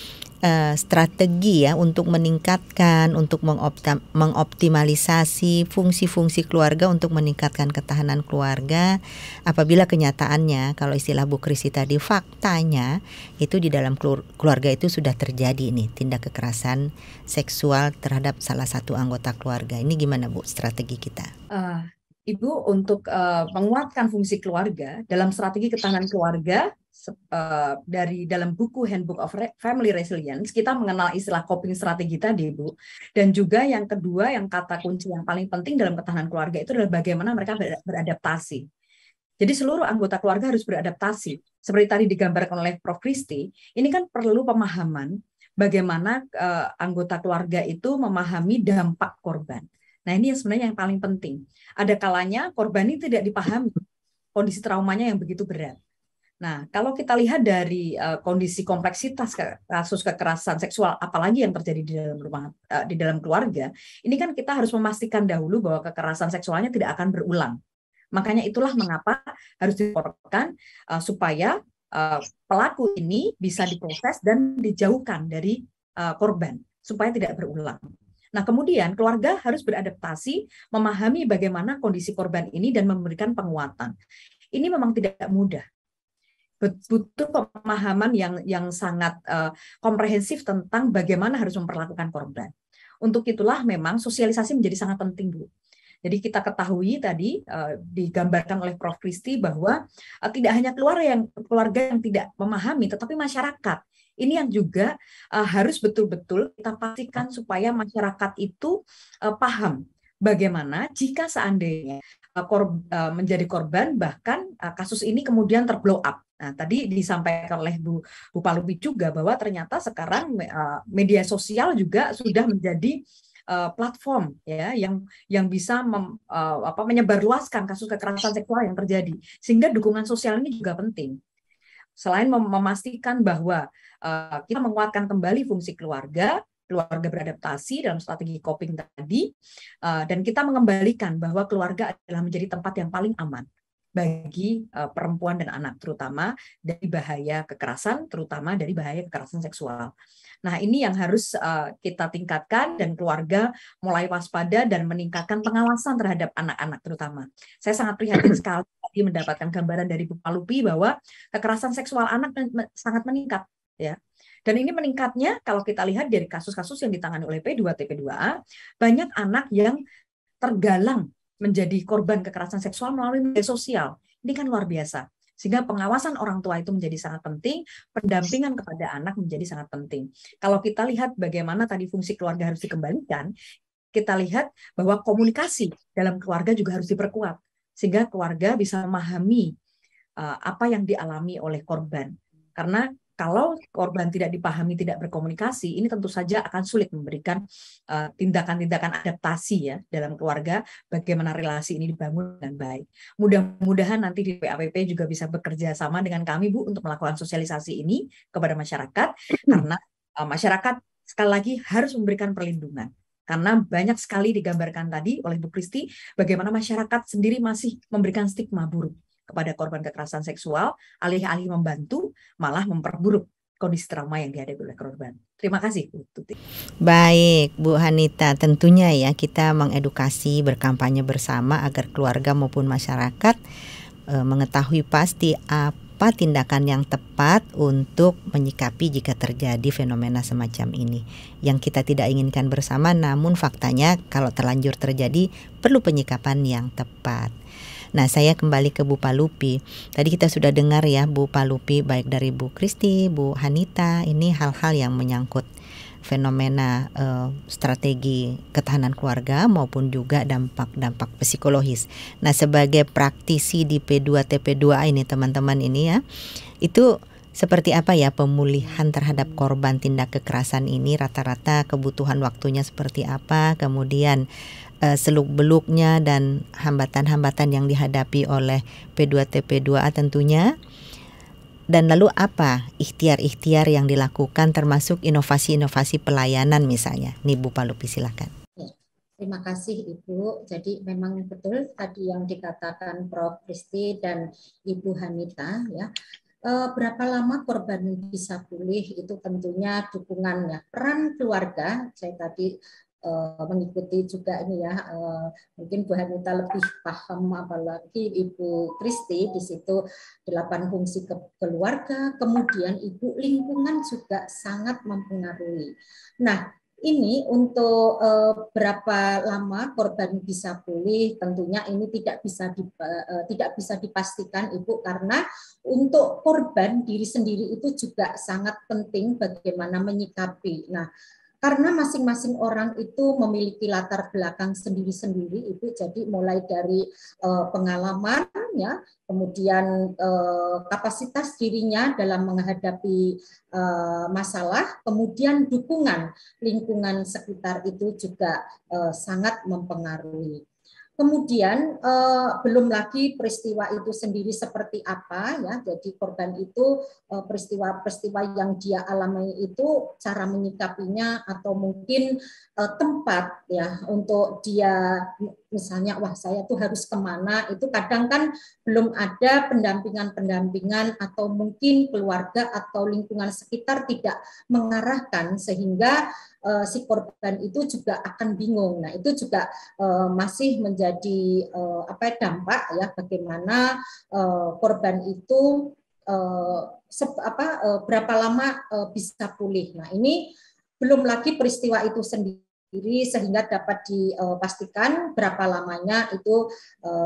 strategi ya untuk meningkatkan, untuk mengoptimalisasi fungsi-fungsi keluarga untuk meningkatkan ketahanan keluarga apabila kenyataannya, kalau istilah Bu Kristi tadi, faktanya itu di dalam keluarga itu sudah terjadi nih tindak kekerasan seksual terhadap salah satu anggota keluarga. Ini gimana Bu strategi kita? Ibu, untuk menguatkan fungsi keluarga dalam strategi ketahanan keluarga, dari dalam buku Handbook of Family Resilience kita mengenal istilah coping strategi tadi, Bu. Dan juga yang kedua, yang kata kunci yang paling penting dalam ketahanan keluarga itu adalah bagaimana mereka beradaptasi. Jadi seluruh anggota keluarga harus beradaptasi. Seperti tadi digambarkan oleh Prof. Kristi, ini kan perlu pemahaman bagaimana anggota keluarga itu memahami dampak korban. Nah, ini yang sebenarnya yang paling penting. Ada kalanya korban ini tidak dipahami kondisi traumanya yang begitu berat. Nah, kalau kita lihat dari kondisi kompleksitas kasus kekerasan seksual, apalagi yang terjadi di dalam keluarga, ini kan kita harus memastikan dahulu bahwa kekerasan seksualnya tidak akan berulang. Makanya itulah mengapa harus dilaporkan supaya pelaku ini bisa diproses dan dijauhkan dari korban supaya tidak berulang. Nah, kemudian keluarga harus beradaptasi, memahami bagaimana kondisi korban ini dan memberikan penguatan. Ini memang tidak mudah. Butuh pemahaman yang sangat komprehensif tentang bagaimana harus memperlakukan korban. Untuk itulah memang sosialisasi menjadi sangat penting, Bu. Jadi kita ketahui tadi digambarkan oleh Prof. Kristi bahwa tidak hanya keluarga yang tidak memahami, tetapi masyarakat. Ini yang juga harus betul-betul kita pastikan supaya masyarakat itu paham bagaimana jika seandainya menjadi korban, bahkan kasus ini kemudian terblow up. Nah, tadi disampaikan oleh Bu Palupi juga bahwa ternyata sekarang media sosial juga sudah menjadi platform ya yang bisa menyebarluaskan kasus kekerasan seksual yang terjadi, sehingga dukungan sosial ini juga penting. Selain memastikan bahwa kita menguatkan kembali fungsi keluarga beradaptasi dalam strategi coping tadi, dan kita mengembalikan bahwa keluarga adalah menjadi tempat yang paling aman bagi perempuan dan anak, terutama dari bahaya kekerasan, terutama dari bahaya kekerasan seksual. Nah, ini yang harus kita tingkatkan, dan keluarga mulai waspada dan meningkatkan pengawasan terhadap anak-anak terutama. Saya sangat prihatin sekali tadi mendapatkan gambaran dari Bu Palupi bahwa kekerasan seksual anak sangat meningkat, ya. Dan ini meningkatnya kalau kita lihat dari kasus-kasus yang ditangani oleh P2TP2A, banyak anak yang tergalang menjadi korban kekerasan seksual melalui media sosial. Ini kan luar biasa. Sehingga pengawasan orang tua itu menjadi sangat penting, pendampingan kepada anak menjadi sangat penting. Kalau kita lihat bagaimana tadi fungsi keluarga harus dikembalikan, kita lihat bahwa komunikasi dalam keluarga juga harus diperkuat, sehingga keluarga bisa memahami apa yang dialami oleh korban. Karena kalau korban tidak dipahami, tidak berkomunikasi, ini tentu saja akan sulit memberikan tindakan-tindakan adaptasi ya dalam keluarga, bagaimana relasi ini dibangun dengan baik. Mudah-mudahan nanti di PAPP juga bisa bekerja sama dengan kami, Bu, untuk melakukan sosialisasi ini kepada masyarakat, karena masyarakat sekali lagi harus memberikan perlindungan. Karena banyak sekali digambarkan tadi oleh Bu Kristi, bagaimana masyarakat sendiri masih memberikan stigma buruk kepada korban kekerasan seksual, alih-alih membantu, malah memperburuk kondisi trauma yang dihadapi oleh korban. Terima kasih, Bu Tuti. Baik, Bu Hanita, tentunya ya kita mengedukasi, berkampanye bersama agar keluarga maupun masyarakat mengetahui pasti apa tindakan yang tepat untuk menyikapi jika terjadi fenomena semacam ini yang kita tidak inginkan bersama, namun faktanya kalau terlanjur terjadi perlu penyikapan yang tepat. Nah, saya kembali ke Bu Palupi. Tadi kita sudah dengar ya Bu Palupi, baik dari Bu Kristi, Bu Hanita, ini hal-hal yang menyangkut fenomena strategi ketahanan keluarga maupun juga dampak-dampak psikologis. Nah, sebagai praktisi di P2TP2A ini teman-teman ini ya, itu seperti apa ya pemulihan terhadap korban tindak kekerasan ini, rata-rata kebutuhan waktunya seperti apa, kemudian seluk-beluknya dan hambatan-hambatan yang dihadapi oleh P2TP2A tentunya. Dan lalu apa ikhtiar-ikhtiar yang dilakukan termasuk inovasi-inovasi pelayanan misalnya. Nih Bu Palupi silakan. Terima kasih Ibu. Jadi memang betul tadi yang dikatakan Prof. Kristi dan Ibu Hanita ya. Berapa lama korban bisa pulih itu tentunya dukungannya. Peran keluarga, saya tadi mengikuti juga ini ya, mungkin Bu Hanita lebih paham apalagi Ibu Kristi di situ 8 fungsi keluarga, kemudian ibu lingkungan juga sangat mempengaruhi. Nah, ini untuk berapa lama korban bisa pulih, tentunya ini tidak bisa dipastikan Ibu, karena untuk korban diri sendiri itu juga sangat penting bagaimana menyikapi. Nah, karena masing-masing orang itu memiliki latar belakang sendiri-sendiri, Ibu. Jadi mulai dari pengalaman, ya, kemudian kapasitas dirinya dalam menghadapi masalah, kemudian dukungan lingkungan sekitar itu juga sangat mempengaruhi. Kemudian belum lagi peristiwa itu sendiri seperti apa ya. Jadi korban itu peristiwa-peristiwa yang dia alami itu cara menyikapinya atau mungkin tempat ya untuk dia misalnya wah saya tuh harus kemana, itu kadang kan belum ada pendampingan atau mungkin keluarga atau lingkungan sekitar tidak mengarahkan sehingga si korban itu juga akan bingung. Nah, itu juga masih menjadi dampak ya bagaimana korban itu berapa lama bisa pulih. Nah, ini belum lagi peristiwa itu sendiri sehingga dapat dipastikan berapa lamanya itu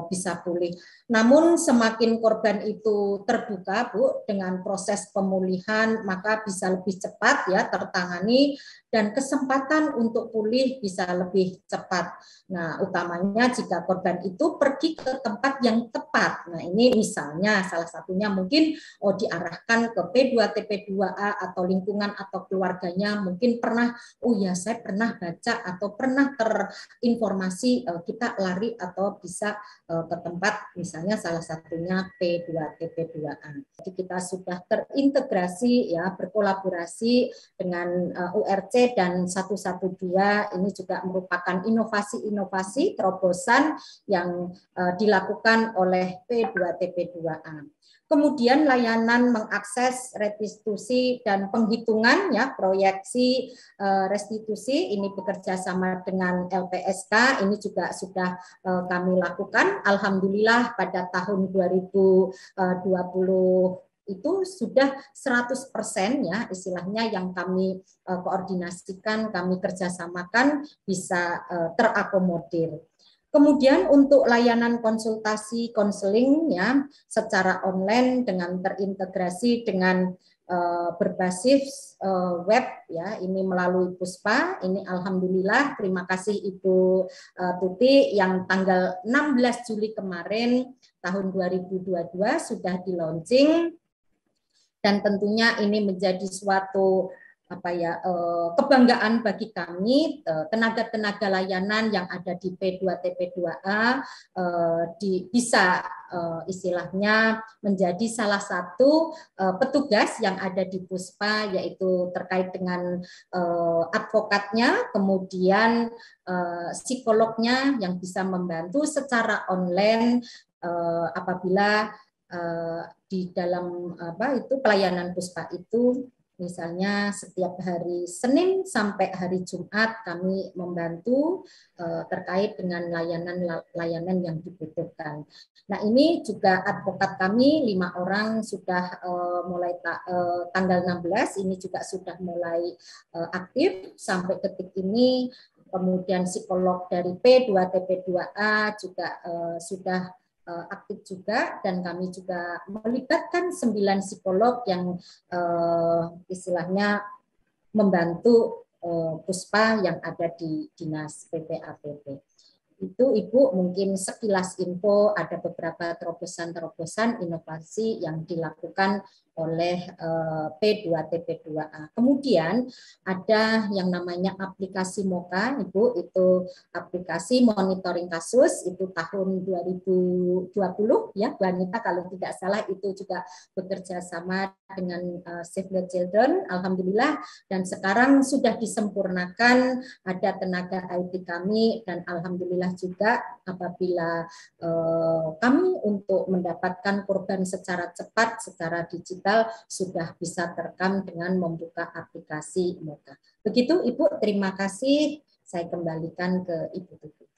bisa pulih. Namun semakin korban itu terbuka, Bu, dengan proses pemulihan maka bisa lebih cepat ya tertangani dan kesempatan untuk pulih bisa lebih cepat. Nah, utamanya jika korban itu pergi ke tempat yang tepat. Nah, ini misalnya salah satunya mungkin diarahkan ke P2TP2A atau lingkungan atau keluarganya mungkin pernah, oh ya saya pernah baca atau pernah terinformasi kita lari atau bisa ke tempat misalnya salah satunya P2TP2A. Jadi kita sudah terintegrasi ya berkolaborasi dengan URC dan 112 ini juga merupakan inovasi-inovasi terobosan yang dilakukan oleh P2TP2A. Kemudian layanan mengakses restitusi dan penghitungan ya proyeksi restitusi ini bekerja sama dengan LPSK, ini juga sudah kami lakukan. Alhamdulillah pada tahun 2020 itu sudah 100% ya istilahnya yang kami koordinasikan, kami kerjasamakan bisa terakomodir. Kemudian untuk layanan konsultasi konseling ya secara online dengan terintegrasi dengan berbasis web ya, ini melalui Puspa. Ini alhamdulillah, terima kasih Ibu Tuti yang tanggal 16 Juli kemarin tahun 2022 sudah di launching, dan tentunya ini menjadi suatu kebanggaan bagi kami, tenaga-tenaga layanan yang ada di P2TP2A bisa istilahnya menjadi salah satu petugas yang ada di Puspa, yaitu terkait dengan advokatnya, kemudian psikolognya yang bisa membantu secara online apabila di dalam pelayanan Puspa itu. Misalnya setiap hari Senin sampai hari Jumat kami membantu terkait dengan layanan yang dibutuhkan. Nah, ini juga advokat kami 5 orang sudah mulai tanggal 16 ini juga sudah mulai aktif sampai detik ini. Kemudian psikolog dari P2TP2A juga sudah aktif juga, dan kami juga melibatkan 9 psikolog yang istilahnya membantu Puspa yang ada di Dinas PPAPP. Itu Ibu mungkin sekilas info, ada beberapa terobosan-terobosan inovasi yang dilakukan oleh P2TP2A. Kemudian ada yang namanya aplikasi MOKA, Ibu, itu aplikasi monitoring kasus, itu tahun 2020 ya, Bu Anita kalau tidak salah, itu juga bekerja sama dengan Save the Children, alhamdulillah, dan sekarang sudah disempurnakan, ada tenaga IT kami, dan alhamdulillah juga apabila kami untuk mendapatkan korban secara cepat, secara digital, sudah bisa terekam dengan membuka aplikasi MOKA. Begitu Ibu, terima kasih. Saya kembalikan ke Ibu Tuti.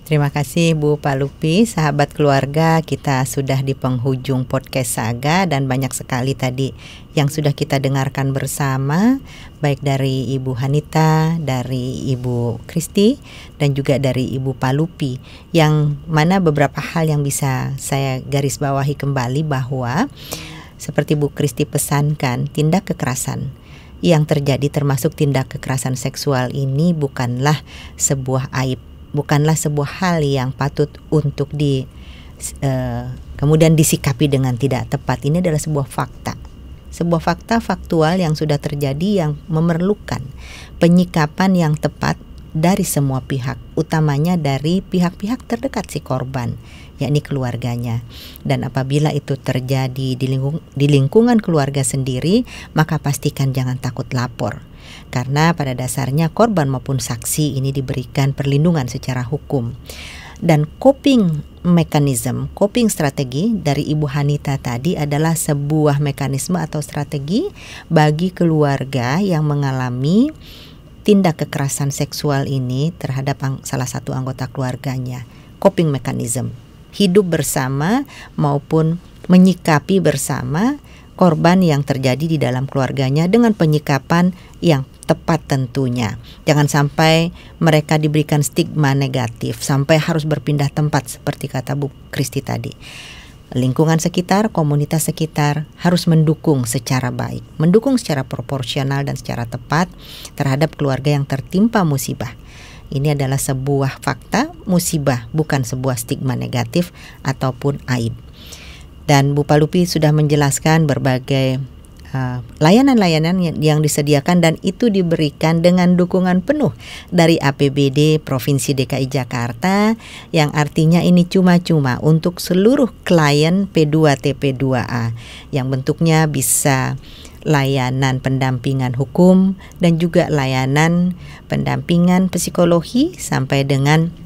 Terima kasih Bu Palupi, sahabat keluarga, kita sudah di penghujung podcast Saga dan banyak sekali tadi yang sudah kita dengarkan bersama, baik dari Ibu Hanita, dari Ibu Kristi, dan juga dari Ibu Palupi, yang mana beberapa hal yang bisa saya garis bawahi kembali bahwa seperti Bu Kristi pesankan, tindak kekerasan yang terjadi termasuk tindak kekerasan seksual ini bukanlah sebuah aib, bukanlah sebuah hal yang patut untuk kemudian disikapi dengan tidak tepat. Ini adalah sebuah fakta. Sebuah fakta faktual yang sudah terjadi yang memerlukan penyikapan yang tepat dari semua pihak, utamanya dari pihak-pihak terdekat si korban, yakni keluarganya. Dan apabila itu terjadi di lingkungan keluarga sendiri, maka pastikan jangan takut lapor. Karena pada dasarnya korban maupun saksi ini diberikan perlindungan secara hukum. Dan coping strategi dari Ibu Hanita tadi adalah sebuah mekanisme atau strategi bagi keluarga yang mengalami tindak kekerasan seksual ini terhadap salah satu anggota keluarganya. Coping mechanism, hidup bersama maupun menyikapi bersama korban yang terjadi di dalam keluarganya dengan penyikapan yang tepat tentunya. Jangan sampai mereka diberikan stigma negatif sampai harus berpindah tempat seperti kata Bu Kristi tadi. Lingkungan sekitar, komunitas sekitar harus mendukung secara baik, mendukung secara proporsional dan secara tepat terhadap keluarga yang tertimpa musibah. Ini adalah sebuah fakta musibah, bukan sebuah stigma negatif ataupun aib. Dan Bu Palupi sudah menjelaskan berbagai layanan-layanan yang disediakan, dan itu diberikan dengan dukungan penuh dari APBD Provinsi DKI Jakarta, yang artinya ini cuma-cuma untuk seluruh klien P2TP2A yang bentuknya bisa layanan pendampingan hukum dan juga layanan pendampingan psikologi sampai dengan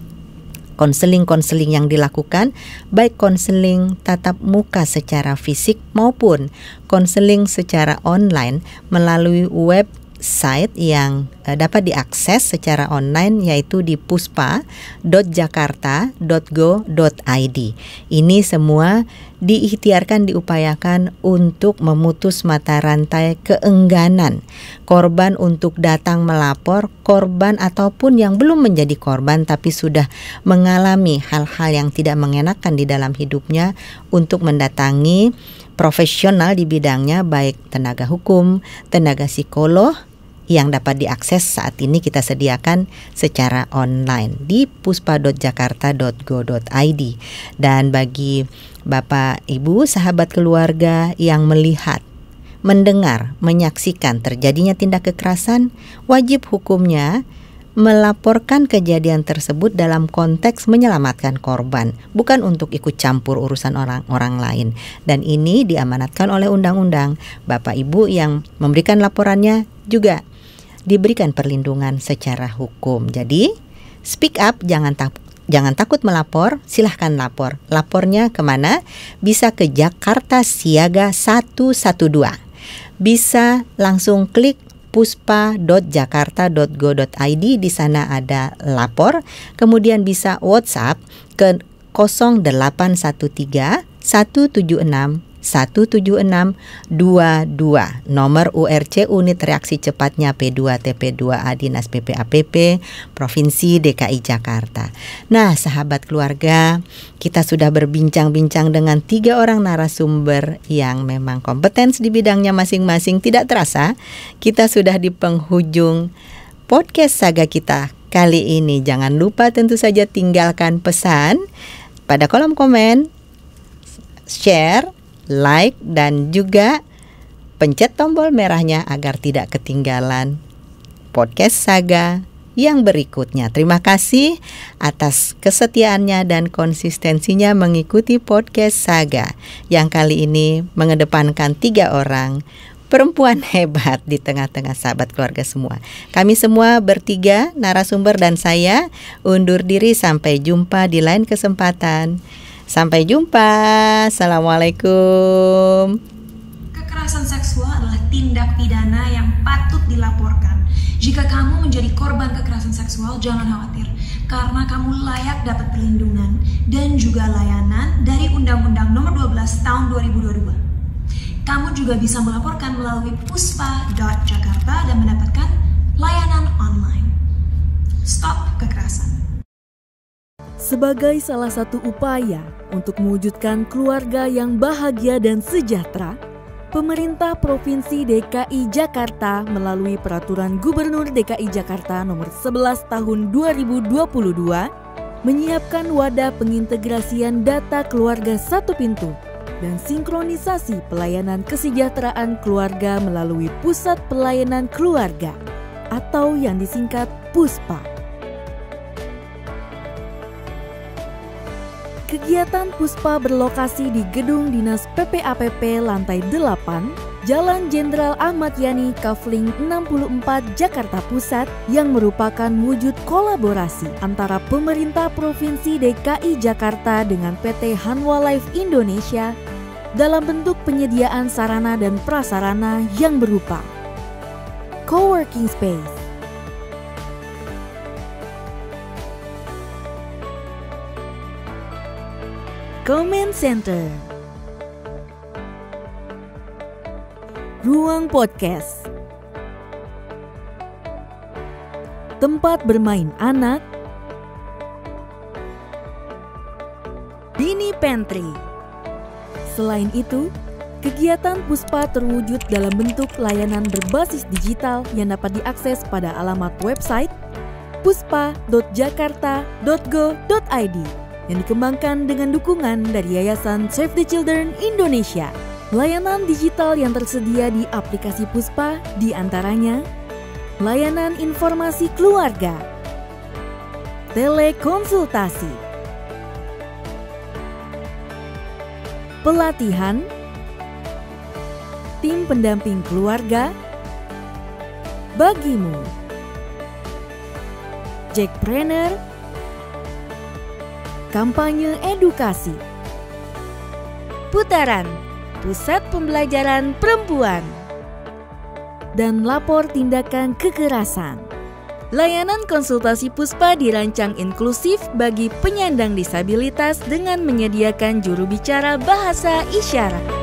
konseling-konseling yang dilakukan, baik konseling tatap muka secara fisik maupun konseling secara online melalui website yang dapat diakses secara online, yaitu di puspa.jakarta.go.id. Ini semua diikhtiarkan, diupayakan untuk memutus mata rantai keengganan korban untuk datang melapor, korban ataupun yang belum menjadi korban tapi sudah mengalami hal-hal yang tidak mengenakan di dalam hidupnya, untuk mendatangi profesional di bidangnya, baik tenaga hukum, tenaga psikolog, yang dapat diakses saat ini kita sediakan secara online di puspa.jakarta.go.id. Dan bagi Bapak, Ibu, sahabat keluarga yang melihat, mendengar, menyaksikan terjadinya tindak kekerasan, wajib hukumnya melaporkan kejadian tersebut dalam konteks menyelamatkan korban, bukan untuk ikut campur urusan orang lain. Dan ini diamanatkan oleh undang-undang. Bapak Ibu yang memberikan laporannya juga diberikan perlindungan secara hukum. Jadi speak up, jangan takut melapor, silahkan lapor. Lapornya kemana? Bisa ke Jakarta Siaga 112. Bisa langsung klik puspa.jakarta.go.id, di sana ada lapor. Kemudian bisa WhatsApp ke 0813 176 17622, nomor URC unit reaksi cepatnya P2TP2A Dinas PPAPP Provinsi DKI Jakarta. Nah, sahabat keluarga, kita sudah berbincang-bincang dengan 3 orang narasumber yang memang kompeten di bidangnya masing-masing. Tidak terasa kita sudah di penghujung podcast Saga kita kali ini. Jangan lupa tentu saja tinggalkan pesan pada kolom komen, share, like, dan juga pencet tombol merahnya agar tidak ketinggalan podcast Saga yang berikutnya. Terima kasih atas kesetiaannya dan konsistensinya mengikuti podcast Saga yang kali ini mengedepankan 3 orang perempuan hebat di tengah-tengah sahabat keluarga semua. Kami semua bertiga, narasumber dan saya, undur diri. Sampai jumpa di lain kesempatan. Sampai jumpa. Assalamualaikum. Kekerasan seksual adalah tindak pidana yang patut dilaporkan. Jika kamu menjadi korban kekerasan seksual, jangan khawatir, karena kamu layak dapat perlindungan dan juga layanan dari Undang-Undang Nomor 12 Tahun 2022. Kamu juga bisa melaporkan melalui puspa.jakarta dan mendapatkan layanan online. Stop kekerasan. Sebagai salah satu upaya untuk mewujudkan keluarga yang bahagia dan sejahtera, pemerintah Provinsi DKI Jakarta melalui Peraturan Gubernur DKI Jakarta Nomor 11 Tahun 2022 menyiapkan wadah pengintegrasian data keluarga satu pintu dan sinkronisasi pelayanan kesejahteraan keluarga melalui Pusat Pelayanan Keluarga atau yang disingkat PUSPA. Kegiatan PUSPA berlokasi di Gedung Dinas PPAPP lantai 8, Jalan Jenderal Ahmad Yani, Kafling 64, Jakarta Pusat, yang merupakan wujud kolaborasi antara pemerintah Provinsi DKI Jakarta dengan PT Hanwha Life Indonesia dalam bentuk penyediaan sarana dan prasarana yang berupa coworking space, comment center, ruang podcast, tempat bermain anak, mini pantry. Selain itu, kegiatan PUSPA terwujud dalam bentuk layanan berbasis digital yang dapat diakses pada alamat website puspa.jakarta.go.id yang dikembangkan dengan dukungan dari Yayasan Save the Children Indonesia. Layanan digital yang tersedia di aplikasi PUSPA diantaranya layanan informasi keluarga, telekonsultasi, pelatihan, tim pendamping keluarga, bagimu, Jackpreneur, kampanye edukasi, putaran, pusat pembelajaran perempuan, dan lapor tindakan kekerasan. Layanan konsultasi Puspa dirancang inklusif bagi penyandang disabilitas dengan menyediakan juru bicara bahasa isyarat.